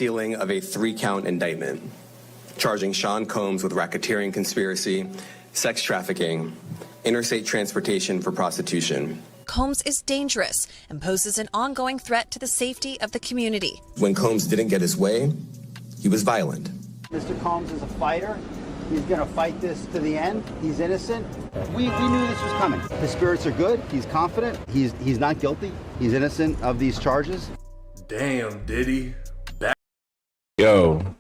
unsealing of a 3-count indictment, charging Sean Combs with racketeering conspiracy, sex trafficking, interstate transportation for prostitution. Combs is dangerous and poses an ongoing threat to the safety of the community. When Combs didn't get his way, he was violent. Mr. Combs is a fighter. He's going to fight this to the end. He's innocent. We knew this was coming. His spirits are good. He's confident. He's not guilty. He's innocent of these charges. Damn, Diddy. Yo,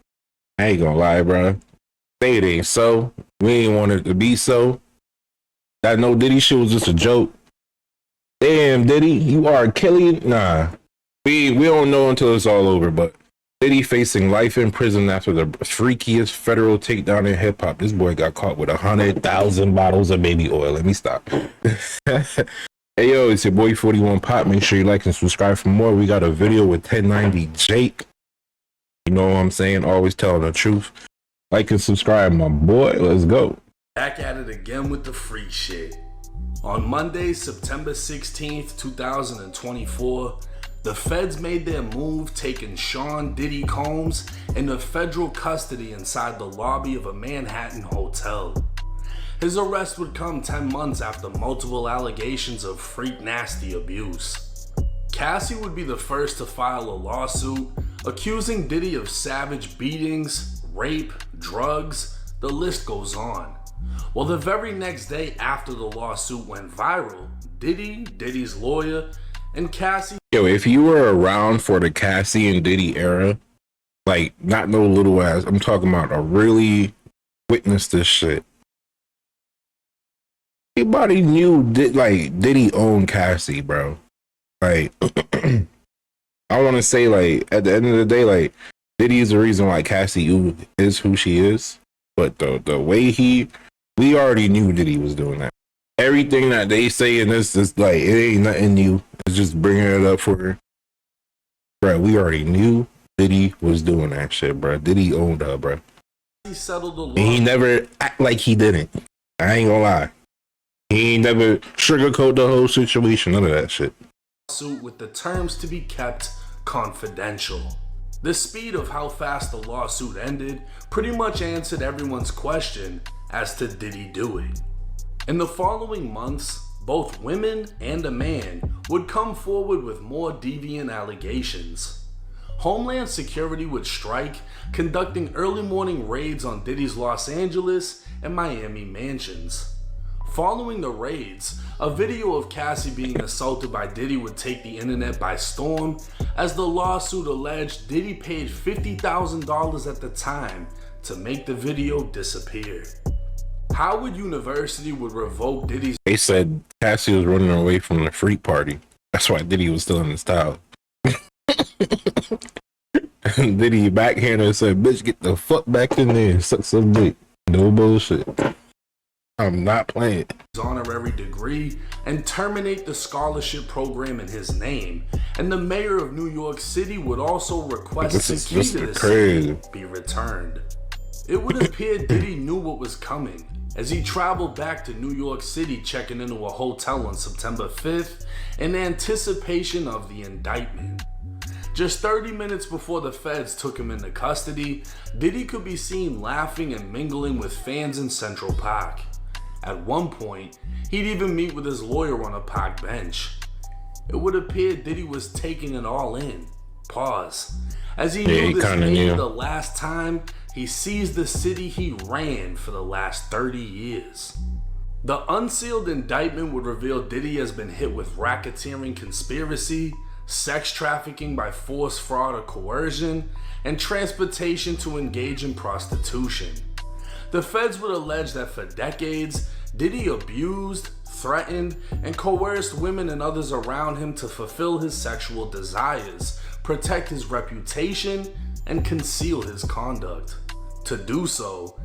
I ain't gonna lie, bro. Say it ain't so. We ain't want it to be so. That no Diddy shit was just a joke. Damn, Diddy, you are Kelly. Nah, we don't know until it's all over. But Diddy facing life in prison after the freakiest federal takedown in hip hop. This boy got caught with 100,000 bottles of baby oil. Let me stop. Hey yo, it's your boy 41 Pop. Make sure you like and subscribe for more. We got a video with 1090 Jake. You know what I'm saying? Always telling the truth. Like and subscribe, my boy. Let's go. Back at it again with the freak shit. On Monday, September 16th, 2024, the feds made their move, taking Sean Diddy Combs into federal custody inside the lobby of a Manhattan hotel. His arrest would come 10 months after multiple allegations of freak nasty abuse. Cassie would be the first to file a lawsuit accusing Diddy of savage beatings, rape, drugs, the list goes on. Well, the very next day after the lawsuit went viral, Diddy's lawyer, and Cassie... Yo, if you were around for the Cassie and Diddy era, like, not no little ass, I'm talking about a really witness this shit. Everybody knew, Diddy owned Cassie, bro. Like, I want to say, like, at the end of the day, like, Diddy is the reason why Cassie is who she is. But the way we already knew Diddy was doing that. Everything that they say in this is like, it ain't nothing new. It's just bringing it up for her. Bro, we already knew Diddy was doing that shit, bro. Diddy owned her, bro. He settled the law. And he never act like he didn't. I ain't gonna lie. He ain't never sugarcoat the whole situation. None of that shit. Lawsuit with the terms to be kept confidential. The speed of how fast the lawsuit ended pretty much answered everyone's question as to did he do it. In the following months, both women and a man would come forward with more deviant allegations. Homeland Security would strike, conducting early morning raids on Diddy's Los Angeles and Miami mansions. Following the raids, a video of Cassie being assaulted by Diddy would take the internet by storm, as the lawsuit alleged Diddy paid $50,000 at the time to make the video disappear. Howard University would revoke Diddy's... They said Cassie was running away from the freak party. That's why Diddy was still in his towel. Diddy backhanded and said, bitch, get the fuck back in there and suck some dick. No bullshit. I'm not playing. Honorary degree and terminate the scholarship program in his name, and the mayor of New York City would also request the key to the city be returned. It would appear Diddy knew what was coming as he traveled back to New York City, checking into a hotel on September 5th in anticipation of the indictment. Just 30 minutes before the feds took him into custody, Diddy could be seen laughing and mingling with fans in Central Park. At one point, he'd even meet with his lawyer on a park bench. It would appear Diddy was taking it all in. Pause. As he knew this may be the last time he sees the city he ran for the last 30 years. The unsealed indictment would reveal Diddy has been hit with racketeering conspiracy, sex trafficking by force, fraud, or coercion, and transportation to engage in prostitution. The feds would allege that for decades, Diddy abused, threatened, and coerced women and others around him to fulfill his sexual desires, protect his reputation, and conceal his conduct. To do so,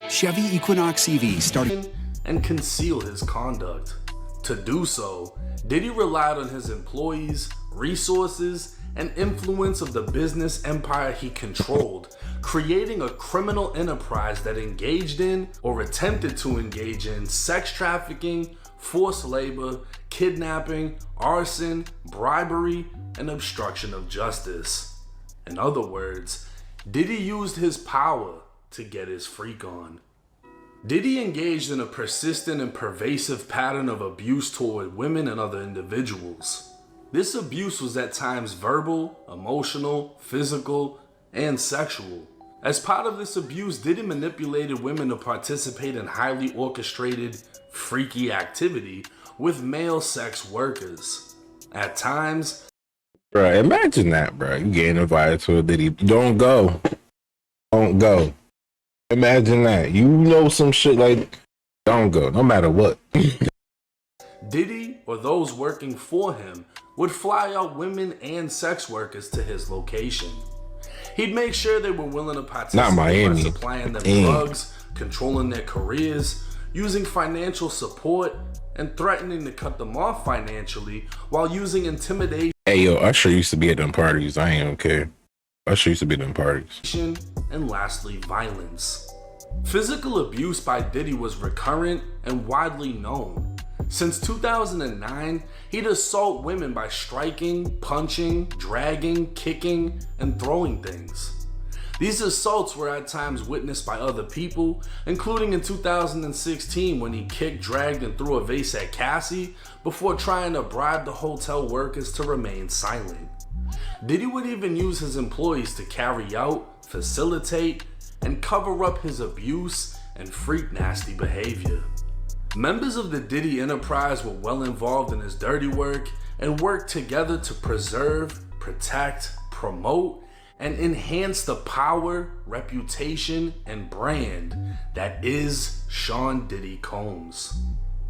Chevy Equinox EV starting and conceal his conduct. To do so, Diddy relied on his employees, resources, and influence of the business empire he controlled, creating a criminal enterprise that engaged in or attempted to engage in sex trafficking, forced labor, kidnapping, arson, bribery, and obstruction of justice. In other words, Diddy used his power to get his freak on. Diddy engaged in a persistent and pervasive pattern of abuse toward women and other individuals. This abuse was at times verbal, emotional, physical, and sexual. As part of this abuse, Diddy manipulated women to participate in highly orchestrated, freaky activity with male sex workers. At times, Bro, imagine that, bro. You getting invited to a Diddy. Don't go. Don't go. Imagine that. You know some shit like, don't go, no matter what. Diddy, or those working for him, would fly out women and sex workers to his location. He'd make sure they were willing to participate by supplying them drugs, controlling their careers, using financial support, and threatening to cut them off financially while using intimidation. Hey, yo, Usher used to be at them parties. I ain't care. Usher used to be at them parties. And lastly, violence. Physical abuse by Diddy was recurrent and widely known. Since 2009, he'd assault women by striking, punching, dragging, kicking, and throwing things. These assaults were at times witnessed by other people, including in 2016 when he kicked, dragged, and threw a vase at Cassie before trying to bribe the hotel workers to remain silent. Diddy would even use his employees to carry out, facilitate, and cover up his abuse and freak nasty behavior. Members of the Diddy enterprise were well involved in his dirty work and worked together to preserve, protect, promote, and enhance the power, reputation, and brand that is Sean Diddy Combs.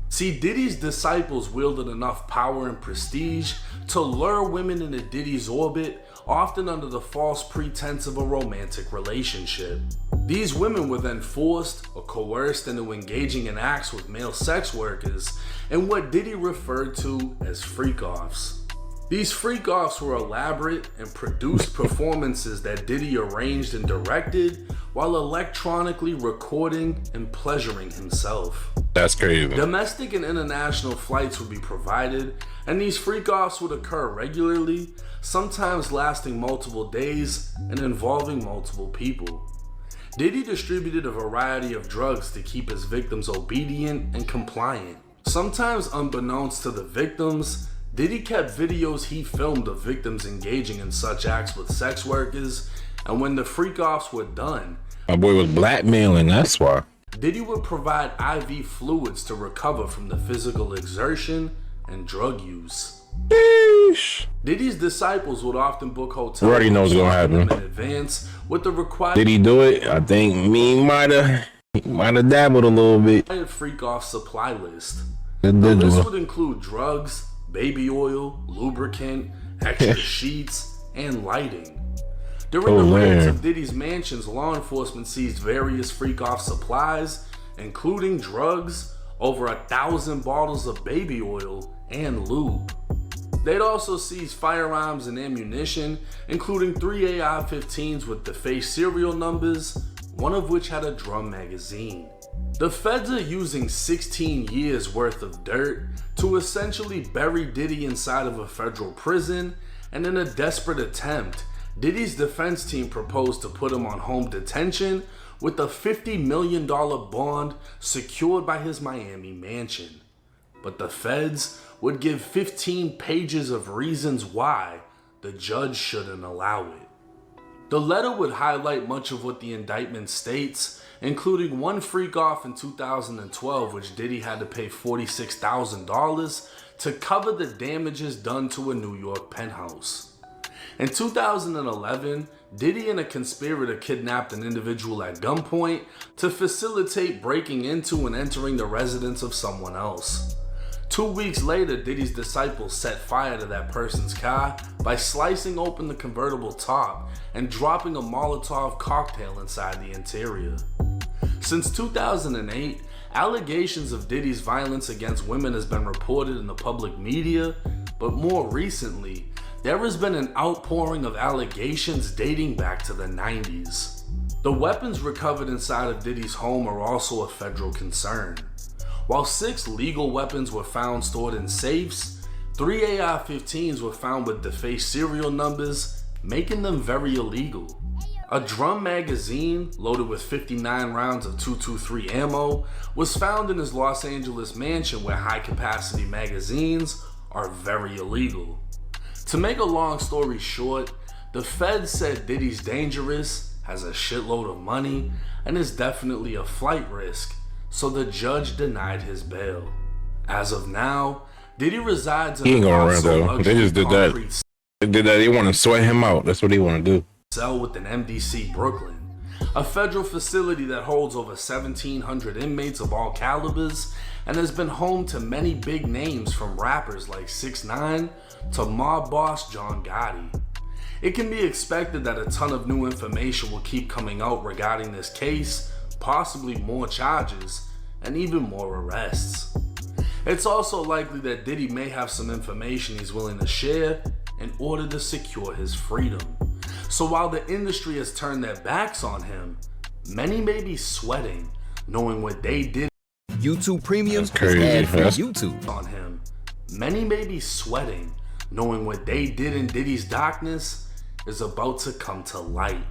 See, Diddy's disciples wielded enough power and prestige to lure women into Diddy's orbit, often under the false pretense of a romantic relationship. These women were then forced or coerced into engaging in acts with male sex workers and what Diddy referred to as freak-offs. These freak-offs were elaborate and produced performances that Diddy arranged and directed while electronically recording and pleasuring himself. That's crazy. Domestic and international flights would be provided, and these freak-offs would occur regularly, sometimes lasting multiple days and involving multiple people. Diddy distributed a variety of drugs to keep his victims obedient and compliant. Sometimes unbeknownst to the victims, Diddy kept videos he filmed of victims engaging in such acts with sex workers, and when the freak-offs were done, my boy was blackmailing, that's why. Diddy would provide IV fluids to recover from the physical exertion and drug use. Sheesh. Diddy's disciples would often book hotels. You already know what's gonna happen. In advance with the required. Did he do it? I think he might have dabbled a little bit. Freak-off supply list. The list would include drugs, baby oil, lubricant, extra sheets, and lighting. During the raids of Diddy's mansions, law enforcement seized various freak-off supplies, including drugs, over 1,000 bottles of baby oil, and lube. They'd also seize firearms and ammunition, including 3 AR-15s with defaced serial numbers, one of which had a drum magazine. The feds are using 16 years worth of dirt to essentially bury Diddy inside of a federal prison, and in a desperate attempt, Diddy's defense team proposed to put him on home detention with a $50 million bond secured by his Miami mansion. But the feds would give 15 pages of reasons why the judge shouldn't allow it. The letter would highlight much of what the indictment states, including one freak-off in 2012 which Diddy had to pay $46,000 to cover the damages done to a New York penthouse. In 2011, Diddy and a conspirator kidnapped an individual at gunpoint to facilitate breaking into and entering the residence of someone else. 2 weeks later, Diddy's disciples set fire to that person's car by slicing open the convertible top and dropping a Molotov cocktail inside the interior. Since 2008, allegations of Diddy's violence against women has been reported in the public media, but more recently, there has been an outpouring of allegations dating back to the 90s. The weapons recovered inside of Diddy's home are also a federal concern. While 6 legal weapons were found stored in safes, 3 AR-15s were found with defaced serial numbers making them very illegal. A drum magazine loaded with 59 rounds of .223 ammo was found in his Los Angeles mansion, where high-capacity magazines are very illegal. To make a long story short, the feds said Diddy's dangerous, has a shitload of money, and is definitely a flight risk, so the judge denied his bail. As of now, Diddy resides in he ain't gonna run though. They just did that. They did that. They want to sweat him out. That's what they want to do. Cell within MDC Brooklyn, a federal facility that holds over 1,700 inmates of all calibers and has been home to many big names from rappers like 6ix9ine to mob boss John Gotti. It can be expected that a ton of new information will keep coming out regarding this case, possibly more charges, and even more arrests. It's also likely that Diddy may have some information he's willing to share in order to secure his freedom. So while the industry has turned their backs on him, many may be sweating knowing what they did. YouTube Premium is crazy. ad-free YouTube. On him, many may be sweating knowing what they did in Diddy's darkness is about to come to light.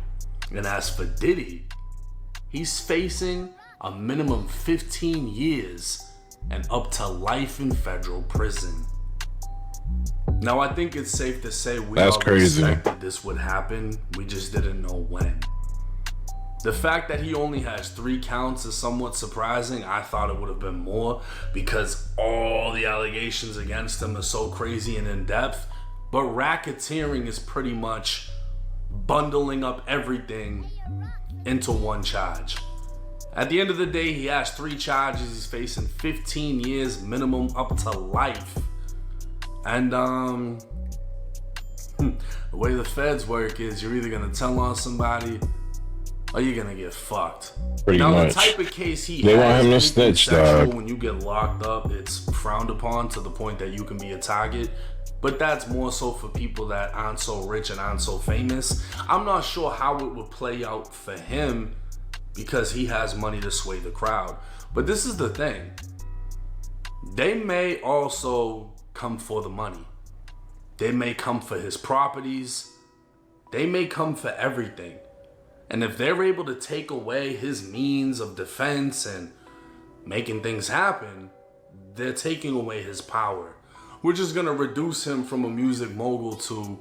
And as for Diddy, he's facing a minimum 15 years and up to life in federal prison. Now, I think it's safe to say we all expected this would happen, we just didn't know when. The fact that he only has 3 counts is somewhat surprising. I thought it would have been more because all the allegations against him are so crazy and in-depth, but racketeering is pretty much bundling up everything into one charge. At the end of the day, he has 3 charges. He's facing 15 years minimum up to life. And the way the feds work is you're either gonna tell on somebody or you're gonna get fucked. Pretty much. The type of case he they has, want him to snitch, dog. when you get locked up, it's frowned upon to the point that you can be a target. But that's more so for people that aren't so rich and aren't so famous. I'm not sure how it would play out for him because he has money to sway the crowd. But this is the thing. They may also come for the money. They may come for his properties. They may come for everything. And if they're able to take away his means of defense and making things happen, they're taking away his power, which is gonna reduce him from a music mogul to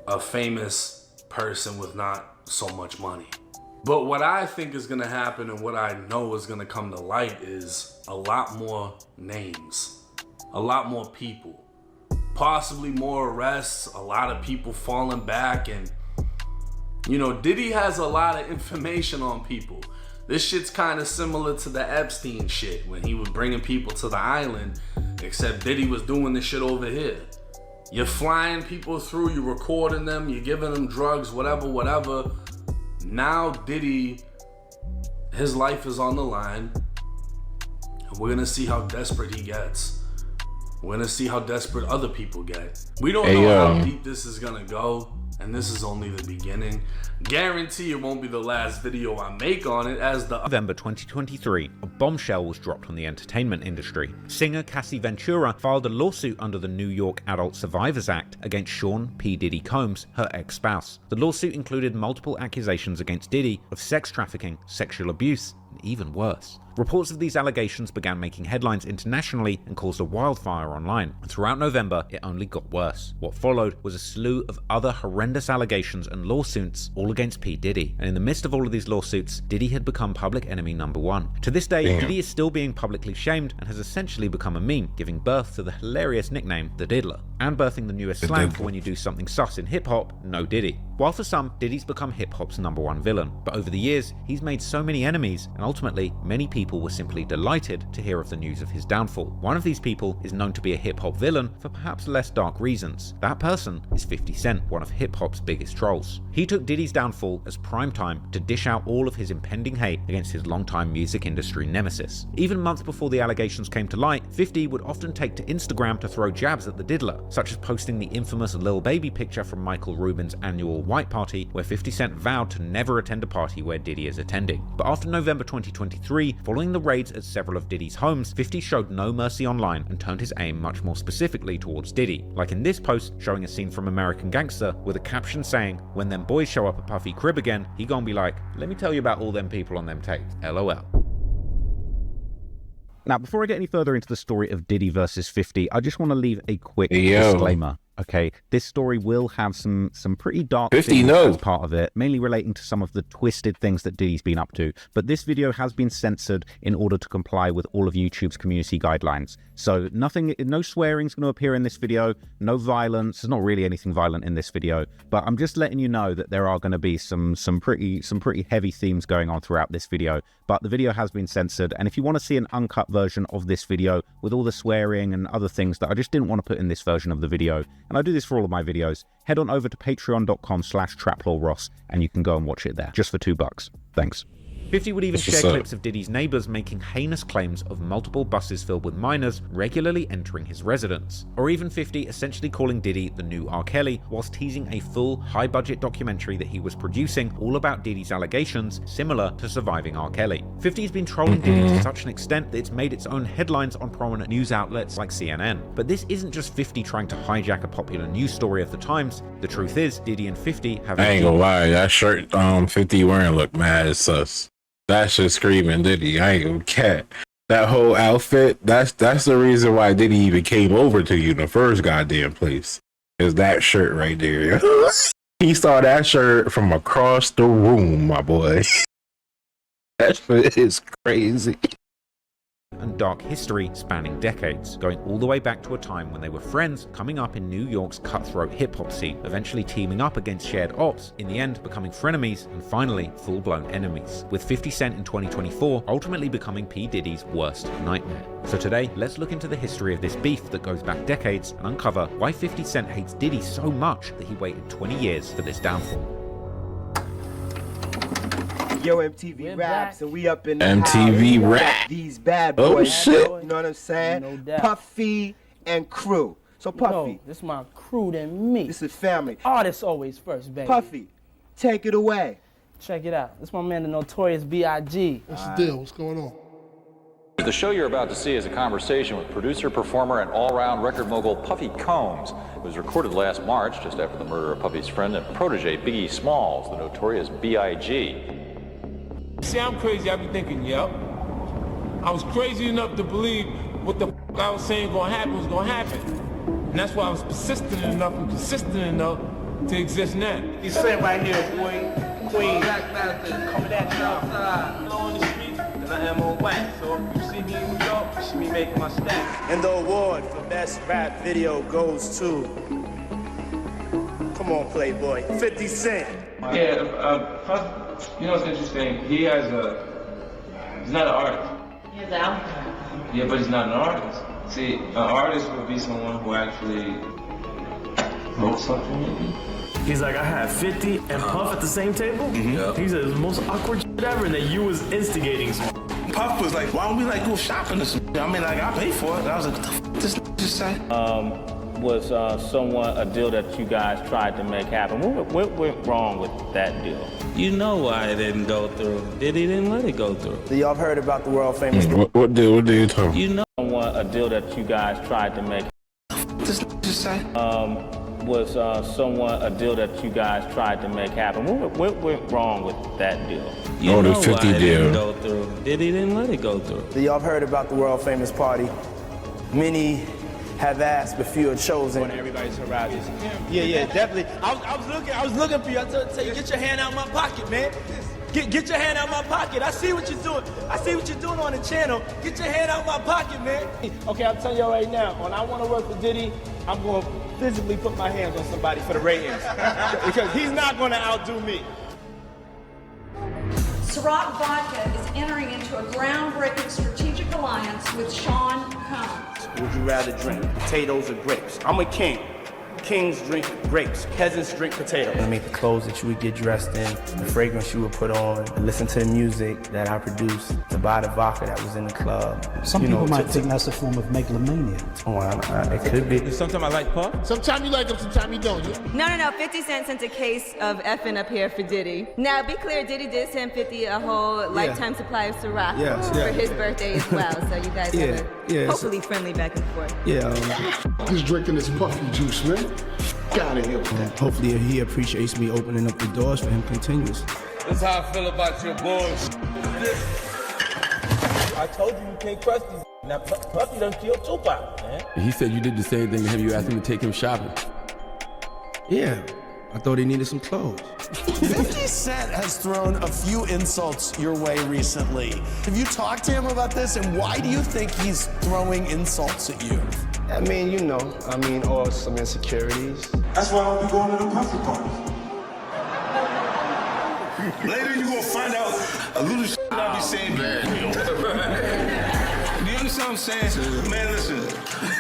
a famous person with not so much money. But what I think is gonna happen and what I know is gonna come to light is a lot more names. A lot more people, possibly more arrests, a lot of people falling back, and you know, Diddy has a lot of information on people. This shit's kind of similar to the Epstein shit when he was bringing people to the island, except Diddy was doing this shit over here. You're flying people through, you're recording them, you're giving them drugs, whatever. Now Diddy, his life is on the line, and we're gonna see how desperate he gets. We're gonna see how desperate other people get. We don't know how deep this is gonna go, and this is only the beginning. Guarantee it won't be the last video I make on it, as the November 2023, a bombshell was dropped on the entertainment industry. Singer Cassie Ventura filed a lawsuit under the New York Adult Survivors Act against Sean P. Diddy Combs, her ex-spouse. The lawsuit included multiple accusations against Diddy of sex trafficking, sexual abuse, and even worse. Reports of these allegations began making headlines internationally and caused a wildfire online. And throughout November, it only got worse. What followed was a slew of other horrendous allegations and lawsuits, all against P. Diddy. And in the midst of all of these lawsuits, Diddy had become public enemy #1. To this day, Diddy is still being publicly shamed and has essentially become a meme, giving birth to the hilarious nickname, the Diddler, and birthing the newest slang for when you do something sus in hip-hop, no Diddy. While for some, Diddy's become hip-hop's #1 villain, but over the years, he's made so many enemies, and ultimately, many people were simply delighted to hear of the news of his downfall. One of these people is known to be a hip-hop villain for perhaps less dark reasons. That person is 50 Cent, one of hip-hop's biggest trolls. He took Diddy's downfall as prime time to dish out all of his impending hate against his longtime music industry nemesis. Even months before the allegations came to light, 50 would often take to Instagram to throw jabs at the Diddler. such as posting the infamous Lil Baby picture from Michael Rubin's annual White Party, where 50 Cent vowed to never attend a party where Diddy is attending. But after November 2023, following the raids at several of Diddy's homes, 50 showed no mercy online and turned his aim much more specifically towards Diddy, like in this post showing a scene from American Gangster with a caption saying, "When them boys show up at Puffy crib again, he gonna be like, let me tell you about all them people on them tapes, LOL." Now, before I get any further into the story of Diddy versus 50, I just want to leave a quick disclaimer. Okay, this story will have some pretty dark things as part of it, mainly relating to some of the twisted things that Diddy's been up to. But this video has been censored in order to comply with all of YouTube's community guidelines. So no swearing's going to appear in this video, no violence. There's not really anything violent in this video, but I'm just letting you know that there are going to be some pretty heavy themes going on throughout this video. But the video has been censored, and if you want to see an uncut version of this video with all the swearing and other things that I just didn't want to put in this version of the video, and I do this for all of my videos, head on over to patreon.com/TraplawRoss and you can go and watch it there, just for $2. Thanks. 50 would even share clips of Diddy's neighbors making heinous claims of multiple buses filled with minors regularly entering his residence. Or even 50 essentially calling Diddy the new R. Kelly, whilst teasing a full, high-budget documentary that he was producing all about Diddy's allegations, similar to Surviving R. Kelly. 50 has been trolling Diddy to such an extent that it's made its own headlines on prominent news outlets like CNN. But this isn't just 50 trying to hijack a popular news story of the times. The truth is, Diddy and 50 have... I ain't gonna lie, that shirt 50 wearing look mad sus. That's just screaming Diddy. I ain't gonna cat. That whole outfit, that's the reason why Diddy even came over to you in the first goddamn place. Is that shirt right there. He saw that shirt from across the room, my boy. That shit is crazy. And dark history spanning decades, going all the way back to a time when they were friends coming up in New York's cutthroat hip-hop scene, eventually teaming up against shared ops, in the end becoming frenemies, and finally full-blown enemies, with 50 Cent in 2024 ultimately becoming P. Diddy's worst nightmare. So today, let's look into the history of this beef that goes back decades and uncover why 50 Cent hates Diddy so much that he waited 20 years for this downfall. Yo, MTV Raps, and we up in the MTV Rap. These bad boys. Oh shit! You know what I'm saying? No doubt. Puffy and crew. So Puffy, No, this is my crew than me. this is family. Artists always first, baby. Puffy, take it away. Check it out. This is my man, the Notorious B.I.G. What's the deal? What's going on? The show you're about to see is a conversation with producer, performer, and all-round record mogul Puffy Combs. It was recorded last March, just after the murder of Puffy's friend and protege Biggie Smalls, the Notorious B.I.G. See, I'm crazy. I be thinking, yep. I was crazy enough to believe what the I was saying gonna happen was gonna happen. And that's why I was persistent enough and consistent enough to exist now. He's sitting right here, boy. Queen. Coming at you outside. On the streets, and I am on wax. So if you see me in New York, you see me making my stack. And the award for best rap video goes to, come on, Playboy, 50 Cent. Yeah, you know what's interesting? He's not an artist. He's out. Yeah, but he's not an artist. See, an artist would be someone who actually wrote something maybe. He's like, I had 50 and Puff at the same table? Mm-hmm. He said, it's the most awkward shit ever, and that you was instigating some. Puff was like, why don't we like go shopping or something? I mean, like, I pay for it. And I was like, what the f this just say? Was somewhat a deal that you guys tried to make happen. What went wrong with that deal? You know why it didn't go through. Diddy didn't let it go through. So y'all have heard about the world famous... What deal? What deal you talking? You know a deal that you guys tried to make. This just say? Was somewhat a deal that you guys tried to make happen. What went wrong with that deal? You know the 50 why it deal. didn't go through. Diddy didn't let it go through. So y'all have heard about the world famous party. Many have asked, but few are chosen. On everybody's horizons. Yeah, definitely. I was looking for you. I tell you, get your hand out my pocket, man. Get your hand out my pocket. I see what you're doing. I see what you're doing on the channel. Get your hand out my pocket, man. Okay, I'm telling y'all right now, when I want to work with Diddy, I'm going to physically put my hands on somebody for the ratings. Because he's not going to outdo me. Ciroc Vodka is entering into a groundbreaking strategic alliance with Sean Combs. Would you rather drink potatoes or grapes? I'm a king. Kings drink grapes, peasants drink potatoes. I make the clothes that you would get dressed in, the fragrance you would put on, listen to the music that I produced, to buy the vodka that was in the club. Some people might think that's a form of megalomania. Oh, it could be. Sometimes I like Puff. Sometimes you like him, sometimes you don't. No. 50 Cent sent a case of effing up here for Diddy. Now, be clear, Diddy did send 50 a whole lifetime supply of Ciroc for his birthday as well. So you guys have a hopefully friendly back and forth. He's drinking this puffy juice, man. Get out of here with that. Hopefully he appreciates me opening up the doors for him continuously. That's how I feel about your boys. I told you you can't trust these. Now Puffy done killed Tupac, man. He said you did the same thing. Have you asked him to take him shopping? Yeah, I thought he needed some clothes. 50 Cent has thrown a few insults your way recently. Have you talked to him about this, and why do you think he's throwing insults at you? I mean, or some insecurities. That's why I don't be going to the puffy parties. Later you gonna find out a little shit I be saying bad. Do you understand what I'm saying? Man, listen,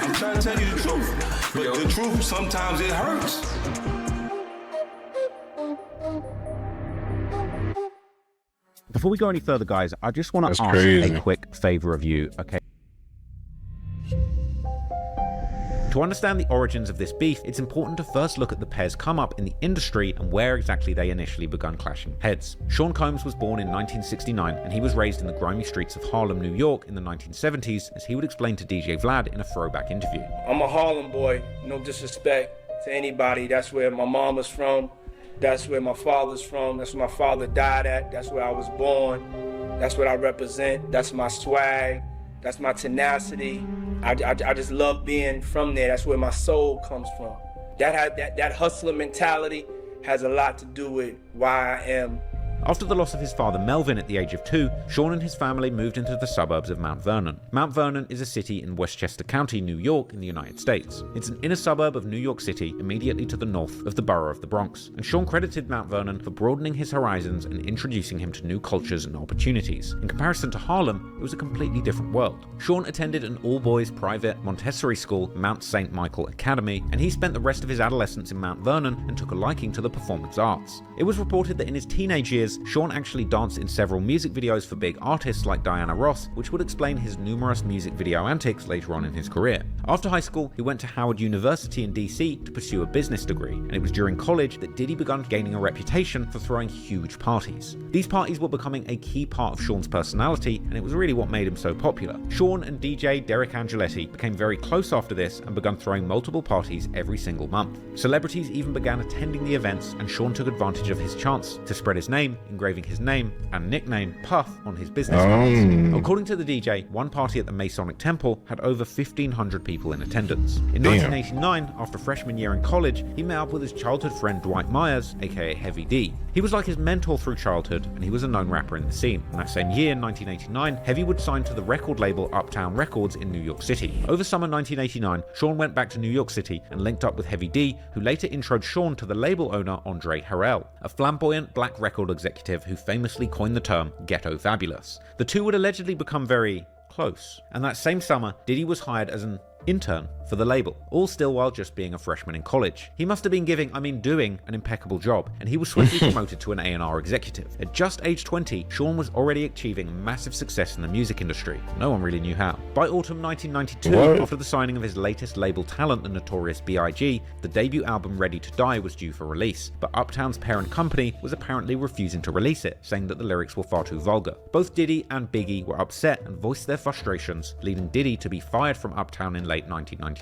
I'm trying to tell you the truth. But the truth, sometimes it hurts. Before we go any further, guys, I just want to ask a quick favor of you, okay? To understand the origins of this beef, it's important to first look at the pair's come up in the industry and where exactly they initially begun clashing heads. Sean Combs was born in 1969 and he was raised in the grimy streets of Harlem, New York in the 1970s, as he would explain to DJ Vlad in a throwback interview. I'm a Harlem boy, no disrespect to anybody. That's where my mom was from. That's where my father's from. That's where my father died at. That's where I was born. That's what I represent. That's my swag. That's my tenacity. I just love being from there. That's where my soul comes from. That hustler mentality has a lot to do with why I am. After the loss of his father Melvin at the age of 2, Sean and his family moved into the suburbs of Mount Vernon. Mount Vernon is a city in Westchester County, New York, in the United States. It's an inner suburb of New York City, immediately to the north of the borough of the Bronx. And Sean credited Mount Vernon for broadening his horizons and introducing him to new cultures and opportunities. In comparison to Harlem, it was a completely different world. Sean attended an all-boys private Montessori school, Mount St. Michael Academy, and he spent the rest of his adolescence in Mount Vernon and took a liking to the performance arts. It was reported that in his teenage years, Sean actually danced in several music videos for big artists like Diana Ross, which would explain his numerous music video antics later on in his career. After high school, he went to Howard University in DC to pursue a business degree, and it was during college that Diddy began gaining a reputation for throwing huge parties. These parties were becoming a key part of Sean's personality, and it was really what made him so popular. Sean and DJ Derek Angeletti became very close after this and began throwing multiple parties every single month. Celebrities even began attending the events, and Sean took advantage of his chance to spread his name, engraving his name and nickname Puff on his business cards. According to the DJ, one party at the Masonic Temple had over 1,500 people in attendance. In 1989, after freshman year in college, he met up with his childhood friend Dwight Myers, aka Heavy D. He was like his mentor through childhood, and he was a known rapper in the scene. In that same year, 1989, Heavy would sign to the record label Uptown Records in New York City. Over summer 1989, Sean went back to New York City and linked up with Heavy D, who later introed Sean to the label owner Andre Harrell, a flamboyant black record executive who famously coined the term ghetto fabulous. The two would allegedly become very close, and that same summer, Diddy was hired as an intern for the label, all still while just being a freshman in college. He must have been doing an impeccable job, and he was swiftly promoted to an A&R executive. At just age 20, Sean was already achieving massive success in the music industry. No one really knew how. By autumn 1992, after the signing of his latest label talent, the Notorious B.I.G., the debut album Ready to Die was due for release, but Uptown's parent company was apparently refusing to release it, saying that the lyrics were far too vulgar. Both Diddy and Biggie were upset and voiced their frustrations, leading Diddy to be fired from Uptown in late 1992.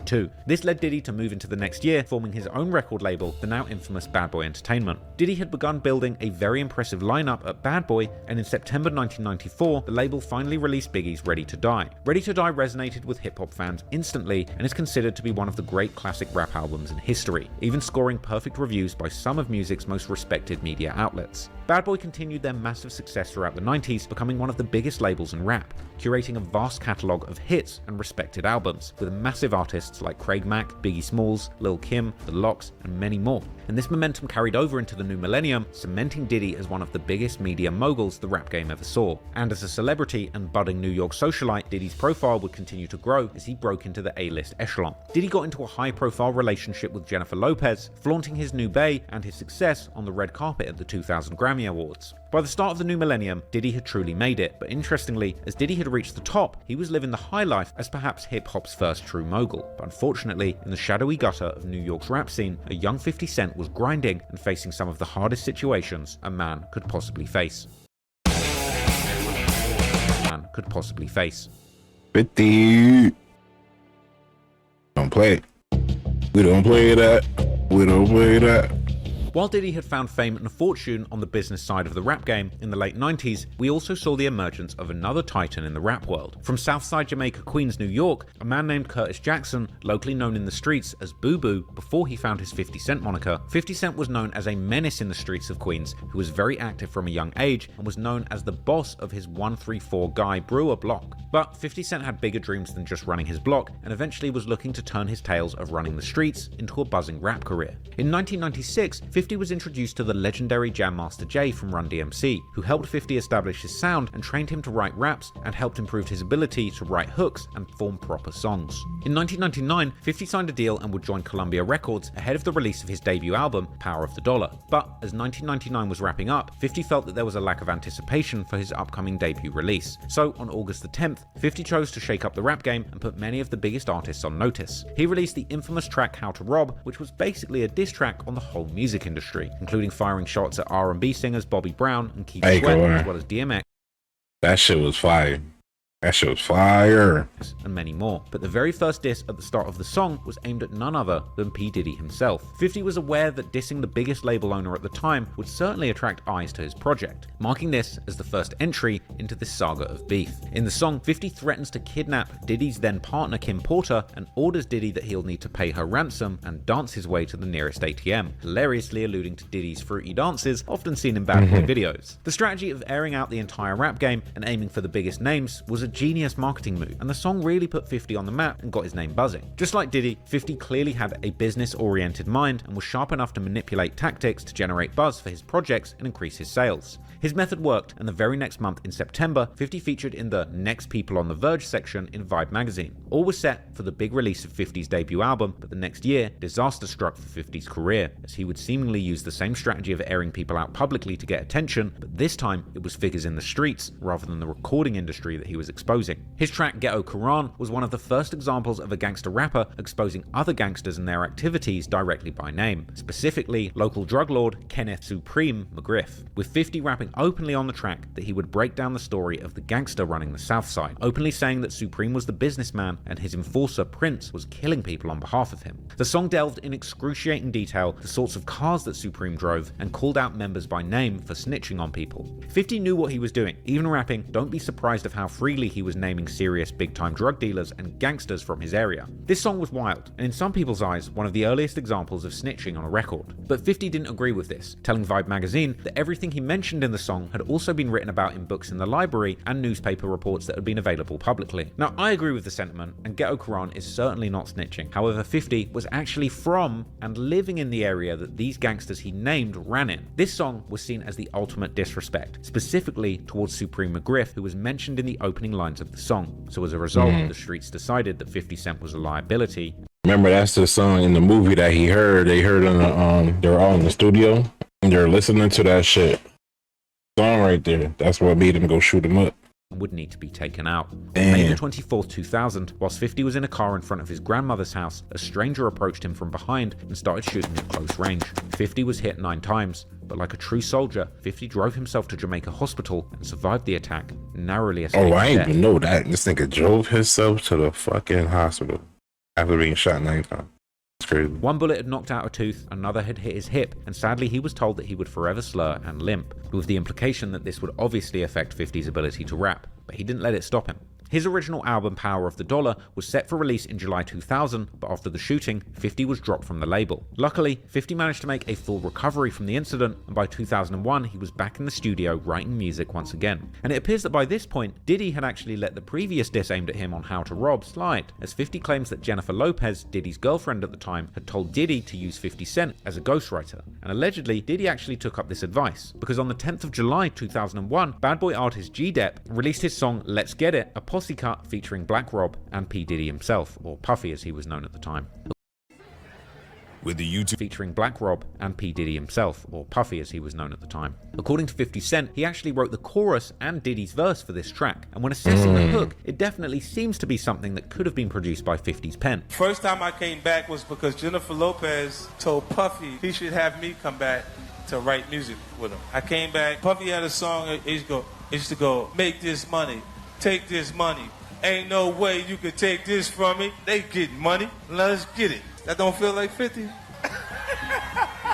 This led Diddy to move into the next year, forming his own record label, the now infamous Bad Boy Entertainment. Diddy had begun building a very impressive lineup at Bad Boy, and in September 1994, the label finally released Biggie's Ready to Die. Ready to Die resonated with hip-hop fans instantly and is considered to be one of the great classic rap albums in history, even scoring perfect reviews by some of music's most respected media outlets. Bad Boy continued their massive success throughout the 90s, becoming one of the biggest labels in rap, curating a vast catalogue of hits and respected albums, with a massive artists like Craig Mack, Biggie Smalls, Lil' Kim, The Lox, and many more. And this momentum carried over into the new millennium, cementing Diddy as one of the biggest media moguls the rap game ever saw. And as a celebrity and budding New York socialite, Diddy's profile would continue to grow as he broke into the A-list echelon. Diddy got into a high-profile relationship with Jennifer Lopez, flaunting his new bae and his success on the red carpet at the 2000 Grammy Awards. By the start of the new millennium, Diddy had truly made it, but interestingly, as Diddy had reached the top, he was living the high life as perhaps hip-hop's first true mogul. But unfortunately, in the shadowy gutter of New York's rap scene, a young 50 Cent was grinding and facing some of the hardest situations a man could possibly face. 50. Don't play. We don't play that. We don't play that. While Diddy had found fame and a fortune on the business side of the rap game in the late 90s, we also saw the emergence of another titan in the rap world. From Southside Jamaica, Queens, New York, a man named Curtis Jackson, locally known in the streets as Boo Boo before he found his 50 Cent moniker, 50 Cent was known as a menace in the streets of Queens who was very active from a young age and was known as the boss of his 134 Guy Brewer block. But 50 Cent had bigger dreams than just running his block and eventually was looking to turn his tales of running the streets into a buzzing rap career. In 1996, 50 was introduced to the legendary Jam Master Jay from Run DMC, who helped 50 establish his sound and trained him to write raps and helped improve his ability to write hooks and form proper songs. In 1999, 50 signed a deal and would join Columbia Records ahead of the release of his debut album, Power of the Dollar. But as 1999 was wrapping up, 50 felt that there was a lack of anticipation for his upcoming debut release. So on August the 10th, 50 chose to shake up the rap game and put many of the biggest artists on notice. He released the infamous track How to Rob, which was basically a diss track on the whole music industry, including firing shots at R&B singers Bobby Brown and Keith Sweat, as well as DMX. That shit was fire. That shit was fire. And many more. But the very first diss at the start of the song was aimed at none other than P. Diddy himself. 50 was aware that dissing the biggest label owner at the time would certainly attract eyes to his project, marking this as the first entry into this saga of beef. In the song, 50 threatens to kidnap Diddy's then partner Kim Porter and orders Diddy that he'll need to pay her ransom and dance his way to the nearest ATM, hilariously alluding to Diddy's fruity dances often seen in bad boy videos. The strategy of airing out the entire rap game and aiming for the biggest names was a genius marketing move, and the song really put 50 on the map and got his name buzzing. Just like Diddy, 50 clearly had a business-oriented mind and was sharp enough to manipulate tactics to generate buzz for his projects and increase his sales. His method worked, and the very next month in September, 50 featured in the Next People on the Verge section in Vibe magazine. All was set for the big release of 50's debut album, but the next year, disaster struck for 50's career, as he would seemingly use the same strategy of airing people out publicly to get attention, but this time it was figures in the streets rather than the recording industry that he was exposing. His track Ghetto Quran was one of the first examples of a gangster rapper exposing other gangsters and their activities directly by name, specifically local drug lord Kenneth Supreme McGriff, with 50 rapping openly on the track that he would break down the story of the gangster running the South Side, openly saying that Supreme was the businessman and his enforcer Prince was killing people on behalf of him. The song delved in excruciating detail the sorts of cars that Supreme drove and called out members by name for snitching on people. 50 knew what he was doing, even rapping "Don't be surprised of how freely he was naming serious big-time drug dealers and gangsters from his area." This song was wild, and in some people's eyes, one of the earliest examples of snitching on a record. But 50 didn't agree with this, telling Vibe magazine that everything he mentioned in the song had also been written about in books in the library and newspaper reports that had been available publicly. Now, I agree with the sentiment, and Ghetto Quran is certainly not snitching. However, 50 was actually from and living in the area that these gangsters he named ran in. This song was seen as the ultimate disrespect, specifically towards Supreme McGriff, who was mentioned in the opening lines of the song. So as a result, the streets decided that 50 Cent was a liability. Remember, that's the song in the movie that he heard. They heard on the they were all in the studio and they're listening to that shit. Song right there. That's what made him go shoot him up. Would need to be taken out. On May 24th, 2000, whilst 50 was in a car in front of his grandmother's house, a stranger approached him from behind and started shooting at close range. 50 was hit 9 times, but like a true soldier, 50 drove himself to Jamaica Hospital and survived the attack, narrowly escaping I death. didn't even know that. This nigga drove himself to the fucking hospital after being shot 9 times. It's crazy. One bullet had knocked out a tooth, another had hit his hip, and sadly he was told that he would forever slur and limp, with the implication that this would obviously affect 50's ability to rap, but he didn't let it stop him. His original album Power of the Dollar was set for release in July 2000, but after the shooting, 50 was dropped from the label. Luckily, 50 managed to make a full recovery from the incident, and by 2001 he was back in the studio writing music once again. And it appears that by this point, Diddy had actually let the previous diss aimed at him on How to Rob slide, as 50 claims that Jennifer Lopez, Diddy's girlfriend at the time, had told Diddy to use 50 Cent as a ghostwriter. And allegedly, Diddy actually took up this advice, because on the 10th of July 2001, Bad Boy artist G-Dep released his song Let's Get It, a posse cut featuring Black Rob and P. Diddy himself, or Puffy as he was known at the time. With the YouTube featuring Black Rob and P. Diddy himself, or Puffy as he was known at the time. According to 50 Cent, he actually wrote the chorus and Diddy's verse for this track, and when assessing the hook, it definitely seems to be something that could have been produced by 50's pen. First time I came back was because Jennifer Lopez told Puffy he should have me come back to write music with him. I came back, Puffy had a song, it used to go, make this money, take this money. Ain't no way you could take this from me. They get money, let's get it. That don't feel like 50?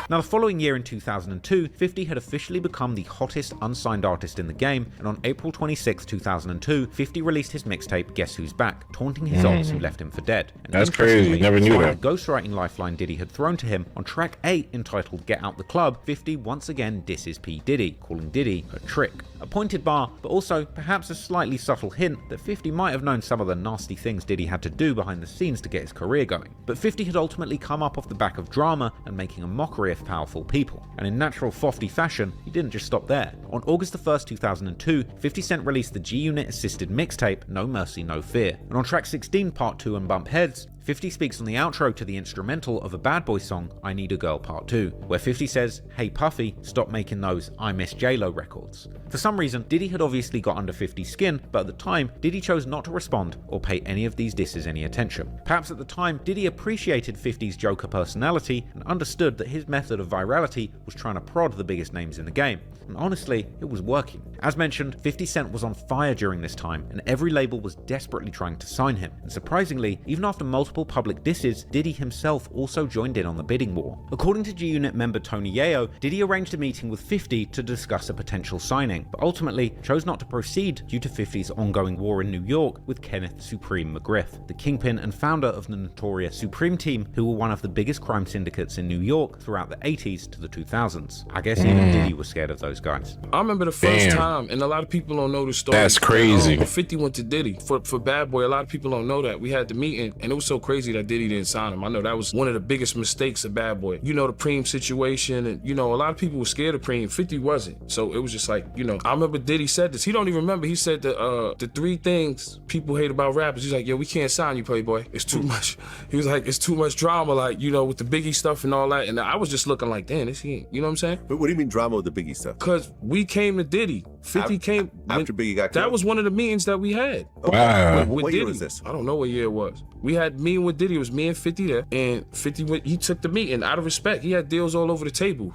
Now, the following year in 2002, 50 had officially become the hottest unsigned artist in the game, and on April 26, 2002, 50 released his mixtape Guess Who's Back, taunting his odds who left him for dead. And that's crazy, never knew that. The ghostwriting lifeline Diddy had thrown to him, on track 8 entitled Get Out the Club, 50 once again disses P. Diddy, calling Diddy a trick. A pointed bar, but also perhaps a slightly subtle hint that 50 might have known some of the nasty things Diddy had to do behind the scenes to get his career going. But 50 had ultimately come up off the back of drama and making a mockery of powerful people. And in natural Fofty fashion, he didn't just stop there. On August 1st, 2002, 50 Cent released the G-Unit assisted mixtape No Mercy, No Fear. And on track 16, Part 2 and Bump Heads, 50 speaks on the outro to the instrumental of a Bad Boy song, I Need a Girl Part 2, where 50 says, hey Puffy, stop making those I Miss J-Lo records. For some reason, Diddy had obviously got under 50's skin, but at the time, Diddy chose not to respond or pay any of these disses any attention. Perhaps at the time, Diddy appreciated 50's Joker personality and understood that his method of virality was trying to prod the biggest names in the game. And honestly, it was working. As mentioned, 50 Cent was on fire during this time, and every label was desperately trying to sign him. And surprisingly, even after multiple public disses, Diddy himself also joined in on the bidding war. According to G-Unit member Tony Yayo, Diddy arranged a meeting with 50 to discuss a potential signing, but ultimately chose not to proceed due to 50's ongoing war in New York with Kenneth Supreme McGriff, the kingpin and founder of the notorious Supreme Team, who were one of the biggest crime syndicates in New York throughout the 80s to the 2000s. I guess even Diddy was scared of those guys. I remember the first time, and a lot of people don't know the story. That's crazy. 50 went to Diddy for Bad Boy. A lot of people don't know that. We had the meeting, and it was so crazy that Diddy didn't sign him. I know that was one of the biggest mistakes of Bad Boy. You know, the Preem situation, and you know, a lot of people were scared of Preem. 50 wasn't. So it was just like, you know, I remember Diddy said this. He don't even remember. He said the 3 things people hate about rappers. He's like, yo, we can't sign you, Playboy. It's too much. He was like, it's too much drama, like, you know, with the Biggie stuff and all that. And I was just looking like, damn, this he, you know what I'm saying? But what do you mean drama with the Biggie stuff? Because we came to Diddy. 50 came after Biggie got killed. That was one of the meetings that we had. Wow. With what Diddy. year was this? I don't know what year it was. We had meeting with Diddy. It was me and 50 there, and 50 went. He took the meeting out of respect. He had deals all over the table.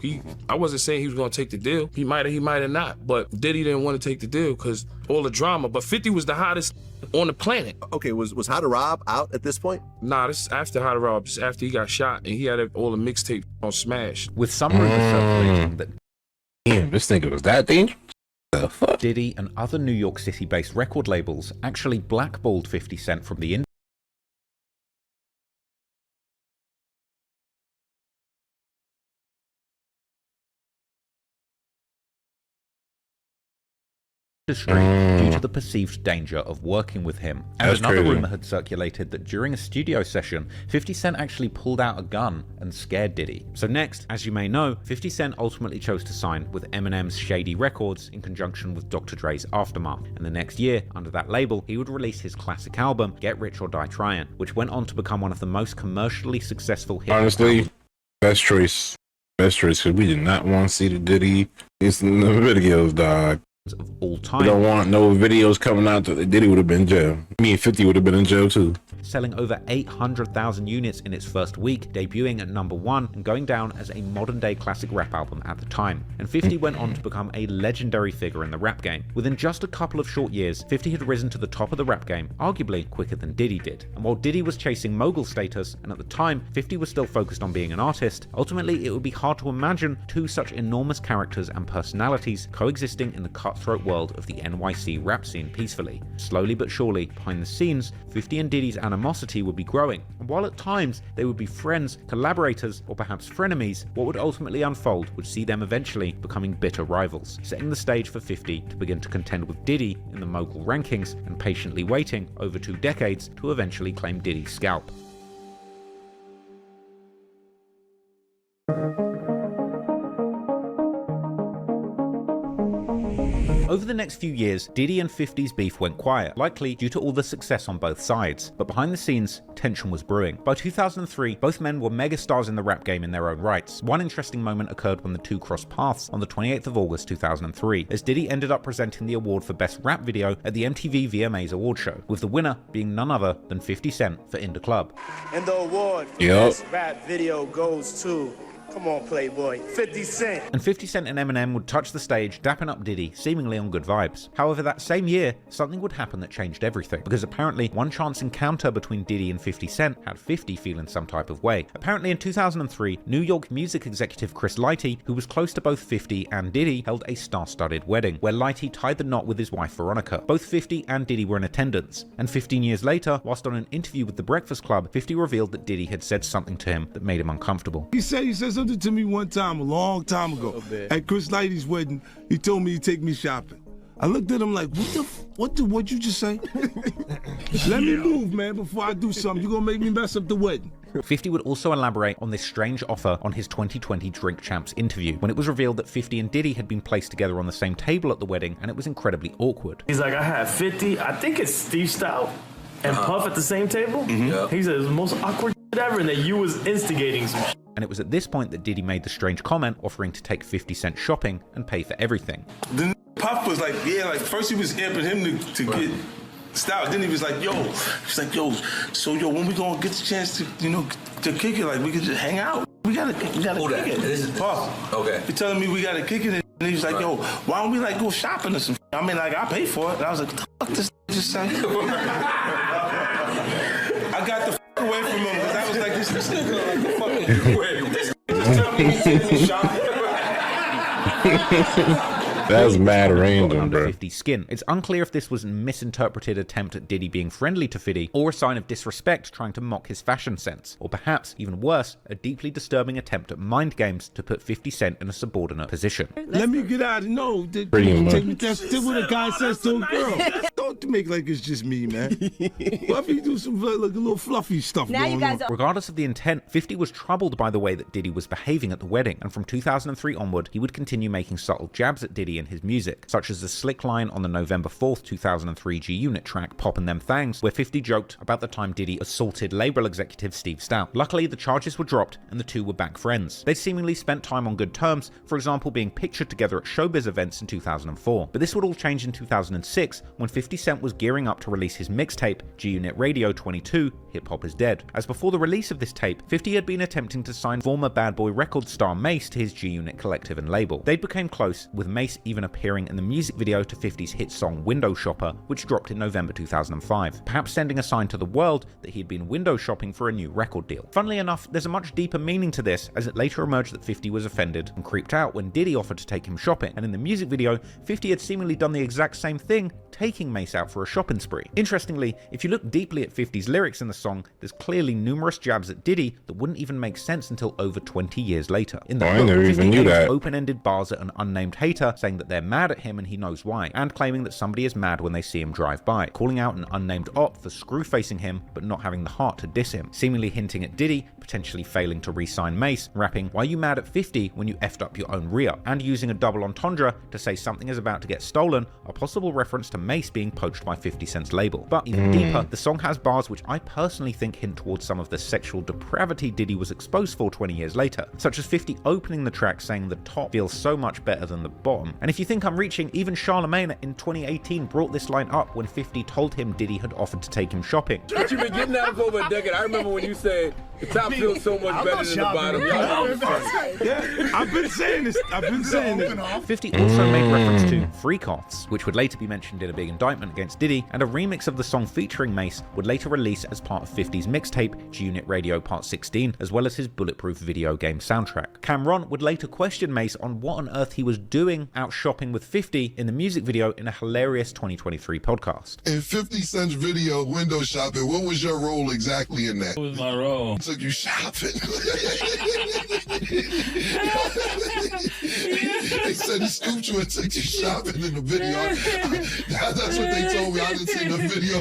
I wasn't saying he was gonna take the deal. He might have not. But Diddy didn't want to take the deal because all the drama. But 50 was the hottest on the planet. Okay, was How to Rob out at this point? Nah, this is after How to Rob. This is after he got shot, and he had all the mixtape on Smash. With some rumors circulating that damn, this nigga was that dangerous. The fuck? Diddy and other New York City-based record labels actually blackballed 50 Cent from the industry due to the perceived danger of working with him. And That's another crazy. rumor had circulated that during a studio session, 50 Cent actually pulled out a gun and scared Diddy. So next, as you may know, 50 Cent ultimately chose to sign with Eminem's Shady Records in conjunction with Dr. Dre's Aftermath. And the next year, under that label, he would release his classic album, Get Rich or Die Tryin', which went on to become one of the most commercially successful hits. Honestly, best choice. Best choice, because we did not want to see the Diddy. It's in the videos, dog. Of all time. We don't want no videos coming out that Diddy would have been in jail. Me and 50 would have been in jail too. Selling over 800,000 units in its first week, debuting at #1 and going down as a modern-day classic rap album at the time. And 50 went on to become a legendary figure in the rap game. Within just a couple of short years, 50 had risen to the top of the rap game, arguably quicker than Diddy did. And while Diddy was chasing mogul status, and at the time 50 was still focused on being an artist, ultimately it would be hard to imagine two such enormous characters and personalities coexisting in the cut cutthroat world of the NYC rap scene peacefully. Slowly but surely, behind the scenes, 50 and Diddy's animosity would be growing, and while at times they would be friends, collaborators, or perhaps frenemies, what would ultimately unfold would see them eventually becoming bitter rivals, setting the stage for 50 to begin to contend with Diddy in the mogul rankings and patiently waiting over 2 decades to eventually claim Diddy's scalp. Over the next few years, Diddy and 50's beef went quiet, likely due to all the success on both sides. But behind the scenes, tension was brewing. By 2003, both men were megastars in the rap game in their own rights. One interesting moment occurred when the two crossed paths on the 28th of August 2003, as Diddy ended up presenting the award for Best Rap Video at the MTV VMAs award show, with the winner being none other than 50 Cent for In Da Club. And the award for Best Rap Video goes to, come on, Playboy, 50 Cent. And 50 Cent and Eminem would touch the stage, dapping up Diddy, seemingly on good vibes. However, that same year, something would happen that changed everything, because apparently one chance encounter between Diddy and 50 Cent had 50 feeling some type of way. Apparently in 2003, New York music executive Chris Lighty, who was close to both 50 and Diddy, held a star-studded wedding, where Lighty tied the knot with his wife Veronica. Both 50 and Diddy were in attendance, and 15 years later, whilst on an interview with The Breakfast Club, 50 revealed that Diddy had said something to him that made him uncomfortable. He said something to me one time, a long time ago, at Chris Lighty's wedding. He told me he'd take me shopping. I looked at him like, what'd you just say? Let me move, man, before I do something. You're gonna make me mess up the wedding. 50 would also elaborate on this strange offer on his 2020 Drink Champs interview, when it was revealed that 50 and Diddy had been placed together on the same table at the wedding, and it was incredibly awkward. He's like, I had 50, I think it's Steve Stout, and Puff at the same table? He said, it's the most awkward ever, and that you was instigating some shit. And it was at this point that Diddy made the strange comment, offering to take 50 Cent shopping and pay for everything. Then Puff was like, yeah, like first he was amping him to get Stout. Then he was like, yo, so when we gonna get the chance to, to kick it? Like we could just hang out. We gotta kick it. This is Puff. Okay. You're telling me we gotta kick it, and he was like, yo, why don't we like go shopping or some? I mean, like I pay for it. And I was like, what the fuck this just say? I got the away from him because I was like, this nigga like the fucking wait. This just tell me he's shopping. That's mad random, bro. 50's skin. It's unclear if this was a misinterpreted attempt at Diddy being friendly to 50, or a sign of disrespect trying to mock his fashion sense, or perhaps, even worse, a deeply disturbing attempt at mind games to put 50 Cent in a subordinate position. Let me get out of no. Pretty much. That's what a guy says to a girl. Don't make like it's just me, man. What if you do some like a little fluffy stuff going on? Regardless of the intent, 50 was troubled by the way that Diddy was behaving at the wedding, and from 2003 onward, he would continue making subtle jabs at Diddy and his music, such as the slick line on the November 4th, 2003 G-Unit track Poppin' Them Thangs, where 50 joked about the time Diddy assaulted label executive Steve Stout. Luckily, the charges were dropped and the two were back friends. They'd seemingly spent time on good terms, for example being pictured together at showbiz events in 2004. But this would all change in 2006 when 50 Cent was gearing up to release his mixtape, G-Unit Radio 22, Hip Hop is Dead. As before the release of this tape, 50 had been attempting to sign former Bad Boy Records star Mace to his G-Unit collective and label. They became close, with Mace even appearing in the music video to 50's hit song Window Shopper, which dropped in November 2005, perhaps sending a sign to the world that he had been window shopping for a new record deal. Funnily enough, there's a much deeper meaning to this, as it later emerged that 50 was offended and creeped out when Diddy offered to take him shopping, and in the music video, 50 had seemingly done the exact same thing, taking Mace out for a shopping spree. Interestingly, if you look deeply at 50's lyrics in the song, there's clearly numerous jabs at Diddy that wouldn't even make sense until over 20 years later. In the I never even knew that. Open-ended bars at an unnamed hater, saying that they're mad at him and he knows why, and claiming that somebody is mad when they see him drive by, calling out an unnamed op for screw-facing him but not having the heart to diss him, seemingly hinting at Diddy potentially failing to re-sign Mace, rapping, "Why you mad at 50 when you effed up your own re-up?" and using a double entendre to say something is about to get stolen, a possible reference to Mace being poached by 50 Cent's label. But even deeper, the song has bars which I personally think hint towards some of the sexual depravity Diddy was exposed for 20 years later, such as 50 opening the track saying the top feels so much better than the bottom. And if you think I'm reaching, even Charlemagne in 2018 brought this line up when 50 told him Diddy had offered to take him shopping. But you've been getting out for over a decade. I remember when you said The top feels so much better than the bottom. Yeah, I've been saying this. 50 also made reference to Freak Offs, which would later be mentioned in a big indictment against Diddy, and a remix of the song featuring Mace would later release as part of 50's mixtape G-Unit Radio Part 16, as well as his Bulletproof video game soundtrack. Cameron would later question Mace on what on earth he was doing out shopping with 50 in the music video in a hilarious 2023 podcast. In 50 Cent's video, window shopping, what was your role exactly in that? What was my role? Took you shopping. They said he scooped you and took you shopping in the video. That's what they told me. I didn't see the video.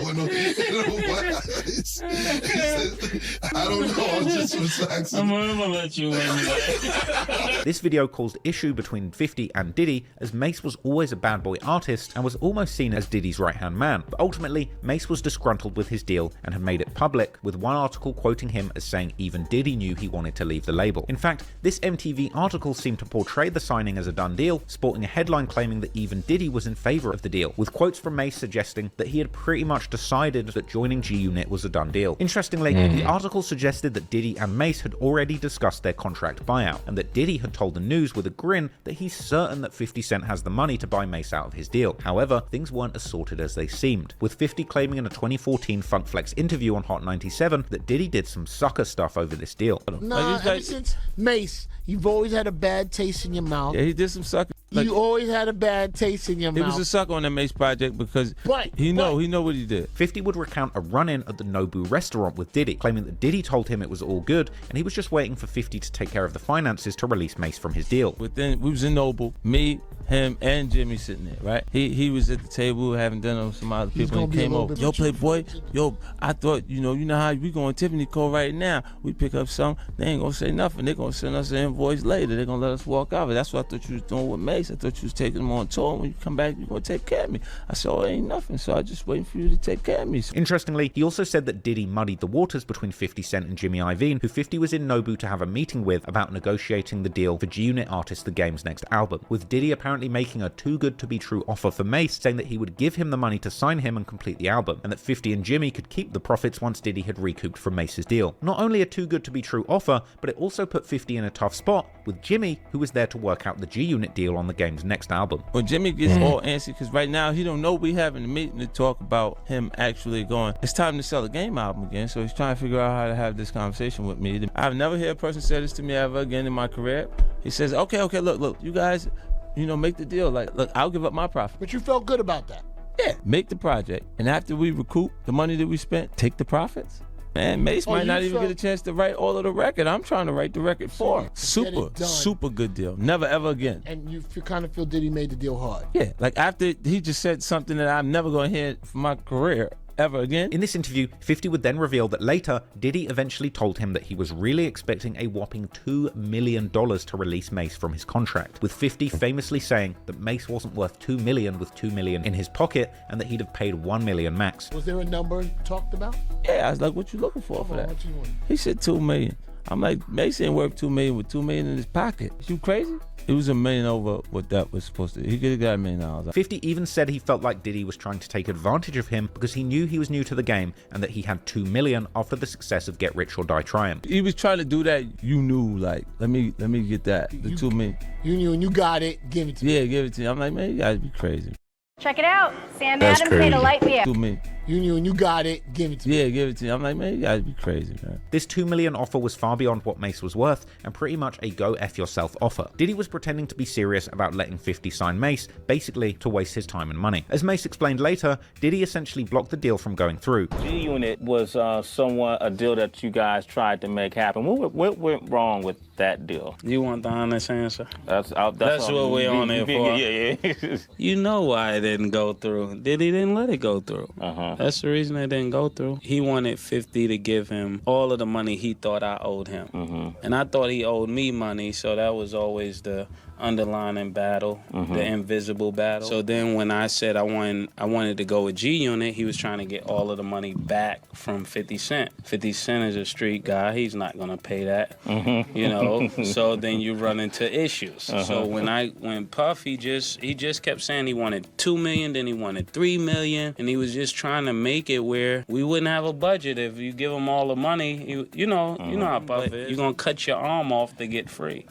I don't know. I just was asking. I'm gonna let you in. This video caused issue between 50 and Diddy, as Mace was always a bad boy artist and was almost seen as Diddy's right-hand man. But ultimately, Mace was disgruntled with his deal and had made it public, with one article quoting him as saying even Diddy knew he wanted to leave the label. In fact, this MTV article seemed to portray the signing as a done deal, sporting a headline claiming that even Diddy was in favor of the deal, with quotes from Mace suggesting that he had pretty much decided that joining G-Unit was a done deal. Interestingly, the article suggested that Diddy and Mace had already discussed their contract buyout, and that Diddy had told the news with a grin that he's certain that 50 Cent has the money to buy Mace out of his deal. However, things weren't as sorted as they seemed, with 50 claiming in a 2014 Funk Flex interview on Hot 97 that Diddy did some sucker stuff over this deal. Nah, ever since Mace, you've always had a bad taste in your mouth. Yeah, he did some sucker. You always had a bad taste in your mouth. He was a sucker on that Mace project because he know what he did. 50 would recount a run-in at the Nobu restaurant with Diddy, claiming that Diddy told him it was all good and he was just waiting for 50 to take care of the finances to release Mace from his deal. But then we was in Nobu, me, him, and Jimmy sitting there, right? He was at the table having dinner with some other people and came over. Yo, Playboy, yo, I thought, you know how we going to Tiffany Co. right now. We pick up something, they ain't gonna say nothing. They're gonna send us an invoice later. They're gonna let us walk out. That's what I thought you was doing with Mace. I thought you was taking him on tour. When you come back, you're gonna take care of me. I said, oh, it ain't nothing, so I just waiting for you to take care of me. Interestingly, he also said that Diddy muddied the waters between 50 Cent and Jimmy Iovine, who 50 was in Nobu to have a meeting with about negotiating the deal for G-Unit artist The Game's next album, with Diddy apparently making a too good to be true offer for Mace, saying that he would give him the money to sign him and complete the album, and that 50 and Jimmy could keep the profits once Diddy had recouped from Mace's deal. Not only a too good to be true offer, but it also put 50 in a tough spot with Jimmy, who was there to work out the G-Unit deal on The Game's next album. When Jimmy gets all antsy, because right now he don't know we having a meeting to talk about him actually going, it's time to sell the Game album again, so he's trying to figure out how to have this conversation with me. I've never heard a person say this to me ever again in my career. He says, okay, look, you guys, make the deal. Like, look, I'll give up my profit. But you felt good about that? Yeah, make the project. And after we recoup the money that we spent, take the profits. Man, Mace might not even get a chance to write all of the record. I'm trying to write the record for him. Super good deal. Never, ever again. And you kind of feel Diddy made the deal hard? Yeah, like after he just said something that I'm never going to hear from my career ever again. In this interview, 50 would then reveal that later, Diddy eventually told him that he was really expecting a whopping $2 million to release Mace from his contract, with 50 famously saying that Mace wasn't worth $2 million with $2 million in his pocket and that he'd have paid $1 million max. Was there a number talked about? Yeah, I was like, what you looking for that? What you want? He said $2 million. I'm like, Mace ain't worth $2 million with $2 million in his pocket. You crazy? It was $1 million over what that was supposed to. He could have got $1 million. 50 even said he felt like Diddy was trying to take advantage of him because he knew he was new to the game and that he had $2 million after the success of Get Rich or Die Trying. He was trying to do that. You knew, like, let me get that. The $2 million. You knew and you got it. Give it to me. Yeah, give it to me. I'm like, man, you gotta be crazy. Check it out. Sam Adams made a light beer. $2 million. You knew and you got it. Give it to me. Yeah, give it to me. I'm like, man, you gotta be crazy, man. This $2 million offer was far beyond what Mace was worth and pretty much a go F yourself offer. Diddy was pretending to be serious about letting 50 sign Mace, basically to waste his time and money. As Mace explained later, Diddy essentially blocked the deal from going through. G-Unit was somewhat a deal that you guys tried to make happen. What went wrong with that deal? You want the honest answer? That's what we're on there for. Yeah. You know why it didn't go through. Diddy didn't let it go through. That's the reason it didn't go through. He wanted 50 to give him all of the money he thought I owed him. And I thought he owed me money, so that was always the underlining battle, the invisible battle. So then when I said I wanted to go with G Unit, he was trying to get all of the money back from 50 Cent. 50 Cent is a street guy. He's not gonna pay that, you know. So then you run into issues. So when Puff, he just kept saying he wanted $2 million, then he wanted $3 million, and he was just trying to make it where we wouldn't have a budget if you give him all the money. You know how Puff is. You're gonna cut your arm off to get free.